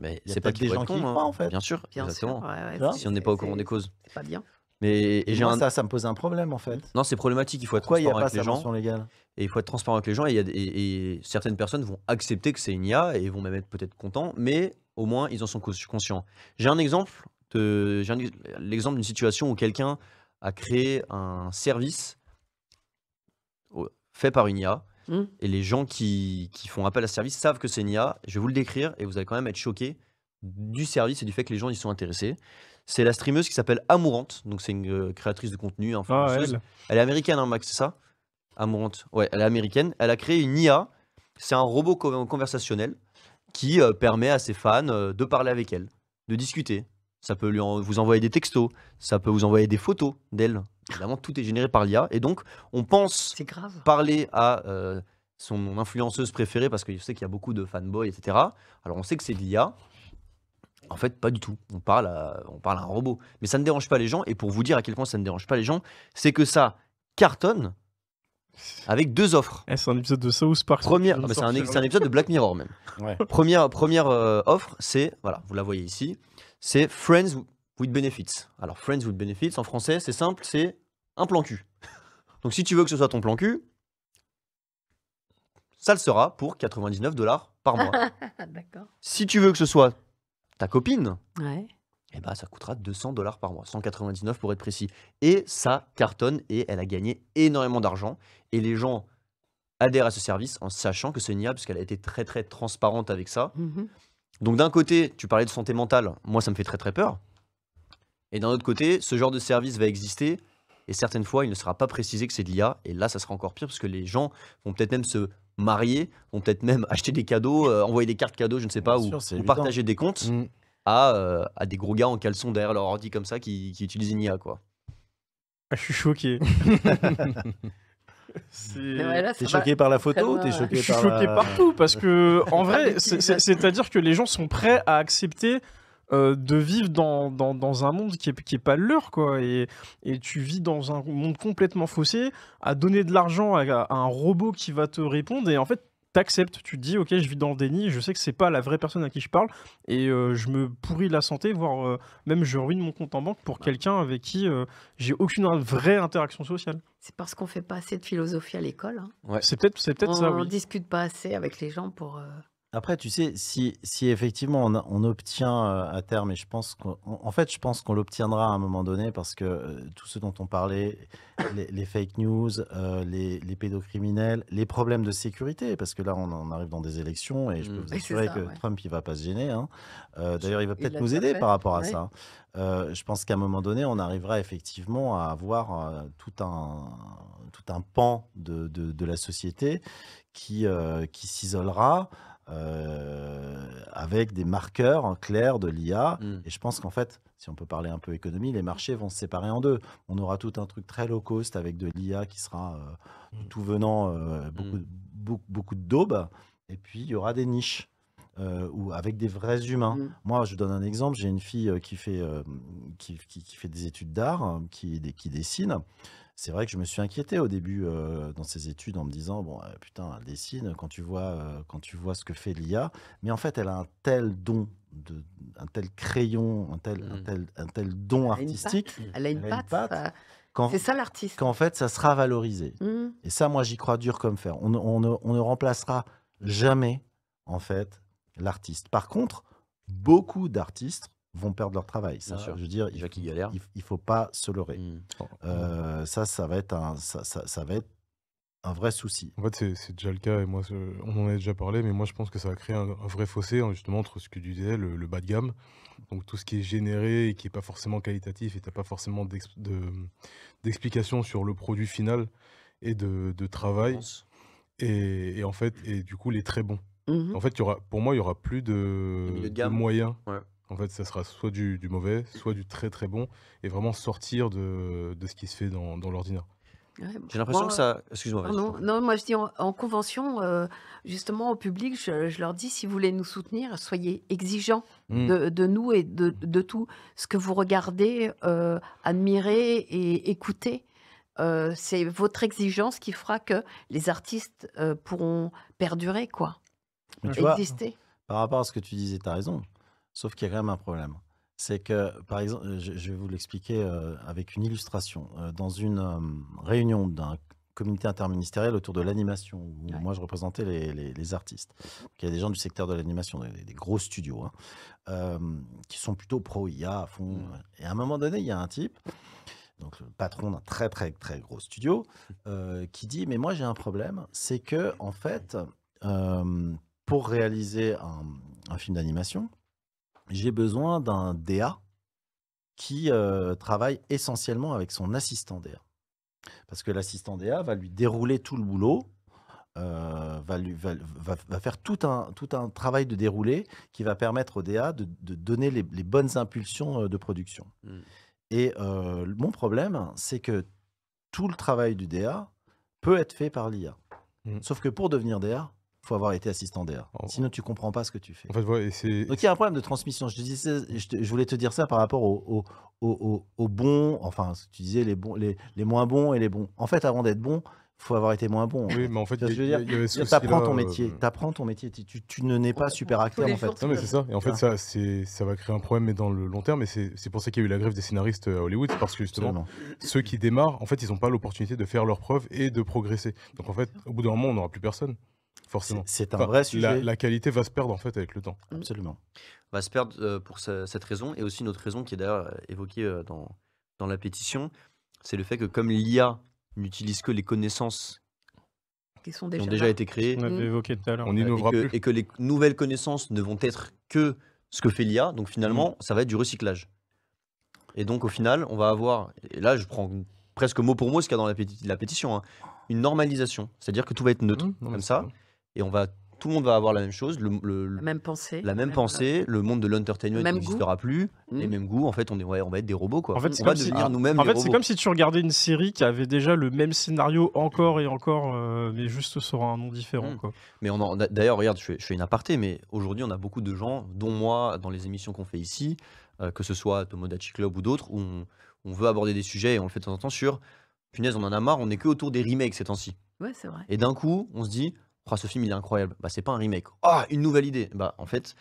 Mais il y a c'est pas peut-être qu'il des faut gens être qui y con, croient, hein. en fait. Bien sûr. Bien Exactement. sûr. Ouais, Tu vois, Si on n'est pas au courant des causes. C'est pas bien. Mais Et j'ai moi, un... ça me pose un problème, en fait. Non, c'est problématique. Il faut être Pourquoi il n'y a transparent pas avec les sa gens. mention légale? Et il faut être transparent avec les gens. Et certaines personnes vont accepter que c'est une IA et vont même être peut-être contents, mais au moins, ils en sont conscients. J'ai l'exemple d'une situation où quelqu'un a créé un service fait par une IA. Et les gens qui font appel à ce service savent que c'est une IA. Je vais vous le décrire et vous allez quand même être choqués du service et du fait que les gens y sont intéressés. C'est la streameuse qui s'appelle Amourante. Donc, c'est une créatrice de contenu, Ah, influenceuse. elle. Elle est américaine, hein, Max, c'est ça? Amourante. Ouais, elle est américaine. Elle a créé une IA. C'est un robot conversationnel qui permet à ses fans de parler avec elle, de discuter. Ça peut vous envoyer des textos, ça peut vous envoyer des photos d'elle. Évidemment, tout est généré par l'IA. Et donc, on pense C'est grave. parler à son influenceuse préférée, parce que je sais qu'il y a beaucoup de fanboys, etc. Alors, on sait que c'est de l'IA. En fait, pas du tout. On parle à un robot. Mais ça ne dérange pas les gens. Et pour vous dire à quel point ça ne dérange pas les gens, c'est que ça cartonne avec 2 offres. C'est un épisode de South Park. Première, qui vient de c'est sortir. un épisode de Black Mirror même. Ouais. Première offre, c'est, voilà, vous la voyez ici, c'est Friends with Benefits. Alors, Friends with Benefits, en français, c'est simple, c'est un plan cul. Donc, si tu veux que ce soit ton plan cul, ça le sera pour 99 $ par mois. D'accord. Si tu veux que ce soit ta copine, Ouais. eh ben, ça coûtera 200 $ par mois, 199 pour être précis. Et ça cartonne et elle a gagné énormément d'argent. Et les gens adhèrent à ce service en sachant que c'est une IA, puisqu'elle a été très très transparente avec ça. Mhm. Donc d'un côté, tu parlais de santé mentale, moi ça me fait très très peur. Et d'un autre côté, ce genre de service va exister et certaines fois, il ne sera pas précisé que c'est de l'IA. Et là, ça sera encore pire parce que les gens vont peut-être même se marier, vont peut-être même acheter des cadeaux, envoyer des cartes cadeaux, je ne sais pas, Bien ou, sûr, c'est ou évident. partager des comptes Mm. à des gros gars en caleçon derrière leur ordi comme ça qui utilisent une IA, quoi. Ah, je suis choqué. Mais ouais, là, T'es ça va choqué par la très photo ou loin, t'es ouais. choqué Je suis par choqué la- partout parce que, en vrai, l'utilisation. c'est-à-dire que les gens sont prêts à accepter de vivre dans un monde qui est pas le leur, quoi. Et tu vis dans un monde complètement faussé, à donner de l'argent à un robot qui va te répondre, et en fait, t'acceptes. Tu te dis, ok, je vis dans le déni, je sais que c'est pas la vraie personne à qui je parle, et je me pourris la santé, voire même je ruine mon compte en banque pour quelqu'un avec qui j'ai aucune vraie interaction sociale. C'est parce qu'on fait pas assez de philosophie à l'école. Hein. C'est peut-être ça, On oui. discute pas assez avec les gens pour. Après, tu sais, si effectivement on obtient à terme, et je pense je pense qu'on l'obtiendra à un moment donné, parce que tout ce dont on parlait, les fake news, les pédocriminels, les problèmes de sécurité, parce que là on arrive dans des élections et je peux vous Oui, c'est assurer ça, que ouais. Trump il va pas se gêner, hein. D'ailleurs il va Il peut-être l'a nous déjà aider fait, par rapport à ouais. ça. Je pense qu'à un moment donné on arrivera effectivement à avoir tout un pan de la société qui s'isolera avec des marqueurs clairs de l'IA. Et je pense qu'en fait, si on peut parler un peu économie, les marchés vont se séparer en deux. On aura tout un truc très low cost avec de l'IA qui sera tout venant, beaucoup de daubes. Et puis, il y aura des niches ou avec des vrais humains. Moi, je donne un exemple. J'ai une fille qui fait des études d'art, qui dessine. C'est vrai que je me suis inquiété au début dans ces études en me disant bon putain, elle dessine quand tu vois ce que fait l'IA, mais en fait elle a un tel don, un tel crayon, un tel don Elle a une artistique. Elle a une patte. C'est ça l'artiste. Qu'en fait ça sera valorisé. Mhm. Et ça, moi j'y crois dur comme fer. On ne remplacera jamais en fait l'artiste. Par contre, beaucoup d'artistes vont perdre leur travail. Ça, Bien sûr. je veux dire, Déjà qu'ils galèrent. il faut pas se leurrer. Ça va être un vrai souci. En fait, c'est déjà le cas, et moi, on en a déjà parlé, mais moi, je pense que ça va créer un vrai fossé, hein, justement, entre ce que tu disais, le bas de gamme, donc tout ce qui est généré et qui n'est pas forcément qualitatif, et tu n'as pas forcément d'explication sur le produit final et de travail, et en fait, et du coup, les très bons. Mhm. En fait, pour moi, il n'y aura plus milieu de de gamme. moyens. Ouais. En fait, ça sera soit du mauvais, soit du très très bon, et vraiment sortir de ce qui se fait dans l'ordinaire. Ouais, J'ai l'impression moi, que ça. Excuse-moi. vas-y, je t'en pardon. prie. Non, moi je dis en convention, justement au public, je leur dis si vous voulez nous soutenir, soyez exigeants de nous et de tout ce que vous regardez, admirez et écoutez. C'est votre exigence qui fera que les artistes pourront perdurer, quoi, Mais tu vois, exister. par rapport à ce que tu disais, tu as raison. Sauf qu'il y a quand même un problème. C'est que, par exemple, je vais vous l'expliquer avec une illustration. Dans une réunion d'un comité interministériel autour de l'animation, où moi je représentais les artistes. Donc, il y a des gens du secteur de l'animation, des gros studios, hein, qui sont plutôt pro-IA à fond. Et à un moment donné, il y a un type, donc le patron d'un très très très gros studio, qui dit mais moi j'ai un problème, c'est que en fait pour réaliser un film d'animation, j'ai besoin d'un DA qui travaille essentiellement avec son assistant DA. Parce que l'assistant DA va lui dérouler tout le boulot, va faire tout un travail de déroulé qui va permettre au DA de donner les bonnes impulsions de production. Et mon problème, c'est que tout le travail du DA peut être fait par l'IA. Sauf que pour devenir DA, il faut avoir été assistant DA. Sinon, tu ne comprends pas ce que tu fais. En fait, ouais, Donc, il y a un problème de transmission. Je voulais te dire ça par rapport aux bons, enfin, tu disais les moins bons et les bons. En fait, avant d'être bon, il faut avoir été moins bon. Oui, mais en fait, Tu vois ce que je veux dire tu apprends ton métier. T'apprends ton métier. Tu ne n'es pas super acteur, en fait. Non, mais c'est ça. Et en fait, ça va créer un problème, mais dans le long terme. Et c'est pour ça qu'il y a eu la grève des scénaristes à Hollywood. C'est parce que justement, ceux qui démarrent, en fait, ils n'ont pas l'opportunité de faire leurs preuves et de progresser. Donc, en fait, au bout d'un moment, on n'aura plus personne. Forcément. C'est un vrai sujet. La qualité va se perdre, en fait, avec le temps. Absolument. Va se perdre pour cette raison. Et aussi une autre raison qui est d'ailleurs évoquée dans la pétition, c'est le fait que comme l'IA n'utilise que les connaissances qui ont déjà été créées, On avait évoqué tout à l'heure. On n'innovera plus. et que les nouvelles connaissances ne vont être que ce que fait l'IA, donc finalement, ça va être du recyclage. Et donc au final, on va avoir, et là je prends presque mot pour mot ce qu'il y a dans la pétition, hein, une normalisation, c'est-à-dire que tout va être neutre, comme ça, et tout le monde va avoir la même chose, La même pensée. la même pensée, le monde de l'entertainment Le même n'existera plus, les mêmes goûts, en fait, on va être des robots, quoi. En fait, c'est on va comme si- devenir nous-mêmes En des fait, c'est robots. comme si tu regardais une série qui avait déjà le même scénario encore et encore, mais juste sur un nom différent. Quoi. Mais d'ailleurs, regarde, je fais une aparté, mais aujourd'hui, on a beaucoup de gens, dont moi, dans les émissions qu'on fait ici, que ce soit Tomodachi Club ou d'autres, où on veut aborder des sujets et on le fait de temps en temps sur, punaise, on en a marre, on n'est que autour des remakes ces temps-ci. Ouais, c'est vrai. Et d'un coup, on se dit, oh, ce film, il est incroyable. Bah, c'est pas un remake. Ah, une nouvelle idée. Bah, en fait,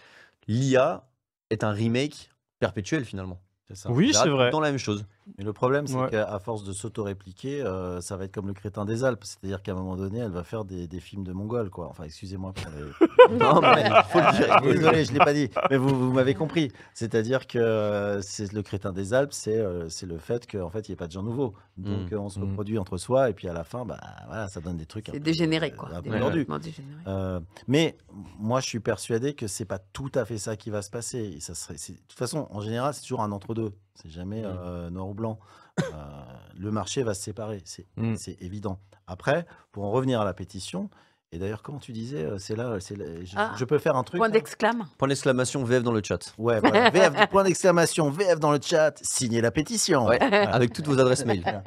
l'IA est un remake perpétuel, finalement. C'est ça. Oui, c'est vrai. Dans la même chose. Mais le problème, c'est Ouais. qu'à force de s'auto-répliquer, ça va être comme le crétin des Alpes. C'est-à-dire qu'à un moment donné, elle va faire des films de Mongols, quoi. Enfin, excusez-moi pour les... Non, mais il faut le dire. Désolé, je ne l'ai pas dit. Mais vous m'avez compris. C'est-à-dire que c'est le crétin des Alpes, c'est le fait qu'en fait, il n'y ait pas de gens nouveaux. Donc, on se reproduit entre soi. Et puis, à la fin, bah, voilà, ça donne des trucs un C'est peu, dégénéré, quoi. un peu Dégénéré. tordus. Dégénéré. Mais moi, je suis persuadé que c'est pas tout à fait ça qui va se passer. Et de toute façon, en général, c'est toujours un entre-deux. C'est jamais noir ou blanc. Le marché va se séparer, c'est évident. Après, pour en revenir à la pétition, et d'ailleurs, comment tu disais, je peux faire un truc. Point d'exclame. Point d'exclamation VF dans le chat. Ouais, voilà, VF, point d'exclamation, VF dans le chat, signez la pétition. Ouais, Voilà. avec toutes vos adresses mail.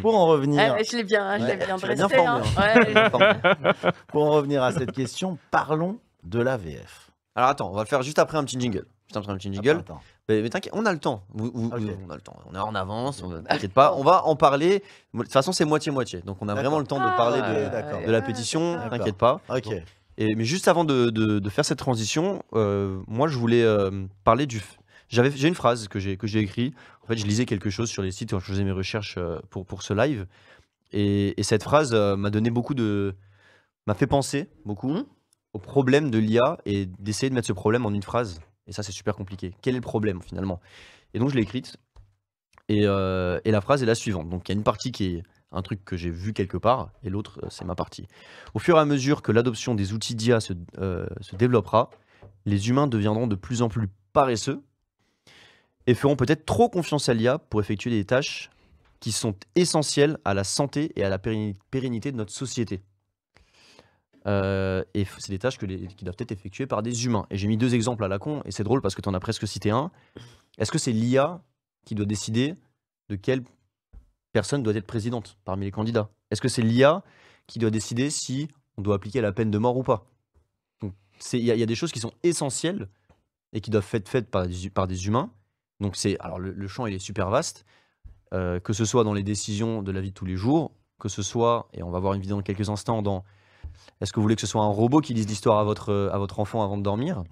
Pour en revenir, Je l'ai bien, Ouais, bien tu l'as dressé. bien formé, Ouais. pour en revenir à cette question, parlons de la VF. Alors attends, on va le faire juste après un petit jingle. Juste après un petit jingle. Attends. Mais t'inquiète, on a le temps. Ok. On a le temps. On est en avance. T'inquiète pas. On va en parler. De toute façon, c'est moitié-moitié. Donc, on a vraiment le temps de parler d'accord. de la pétition. D'accord. T'inquiète pas. Ok. Mais juste avant de faire cette transition, moi, je voulais parler du. J'ai une phrase que j'ai écrite. En fait, je lisais quelque chose sur les sites quand je faisais mes recherches pour ce live. Et cette phrase m'a fait penser beaucoup au problème de l'IA et d'essayer de mettre ce problème en une phrase. Et ça, c'est super compliqué. Quel est le problème, finalement? Et donc, je l'ai écrite. Et la phrase est la suivante. Donc, il y a une partie qui est un truc que j'ai vu quelque part, et l'autre, c'est ma partie. Au fur et à mesure que l'adoption des outils d'IA se développera, les humains deviendront de plus en plus paresseux et feront peut-être trop confiance à l'IA pour effectuer des tâches qui sont essentielles à la santé et à la pérennité de notre société. Et c'est des tâches qui doivent être effectuées par des humains. Et j'ai mis 2 exemples à la con, et c'est drôle parce que tu en as presque cité un. Est-ce que c'est l'IA qui doit décider de quelle personne doit être présidente parmi les candidats? Est-ce que c'est l'IA qui doit décider si on doit appliquer la peine de mort ou pas? Il y a des choses qui sont essentielles et qui doivent être faites par des humains. Donc alors le champ il est super vaste, que ce soit dans les décisions de la vie de tous les jours, que ce soit, et on va voir une vidéo dans quelques instants, dans est-ce que vous voulez que ce soit un robot qui lise l'histoire à votre enfant avant de dormir?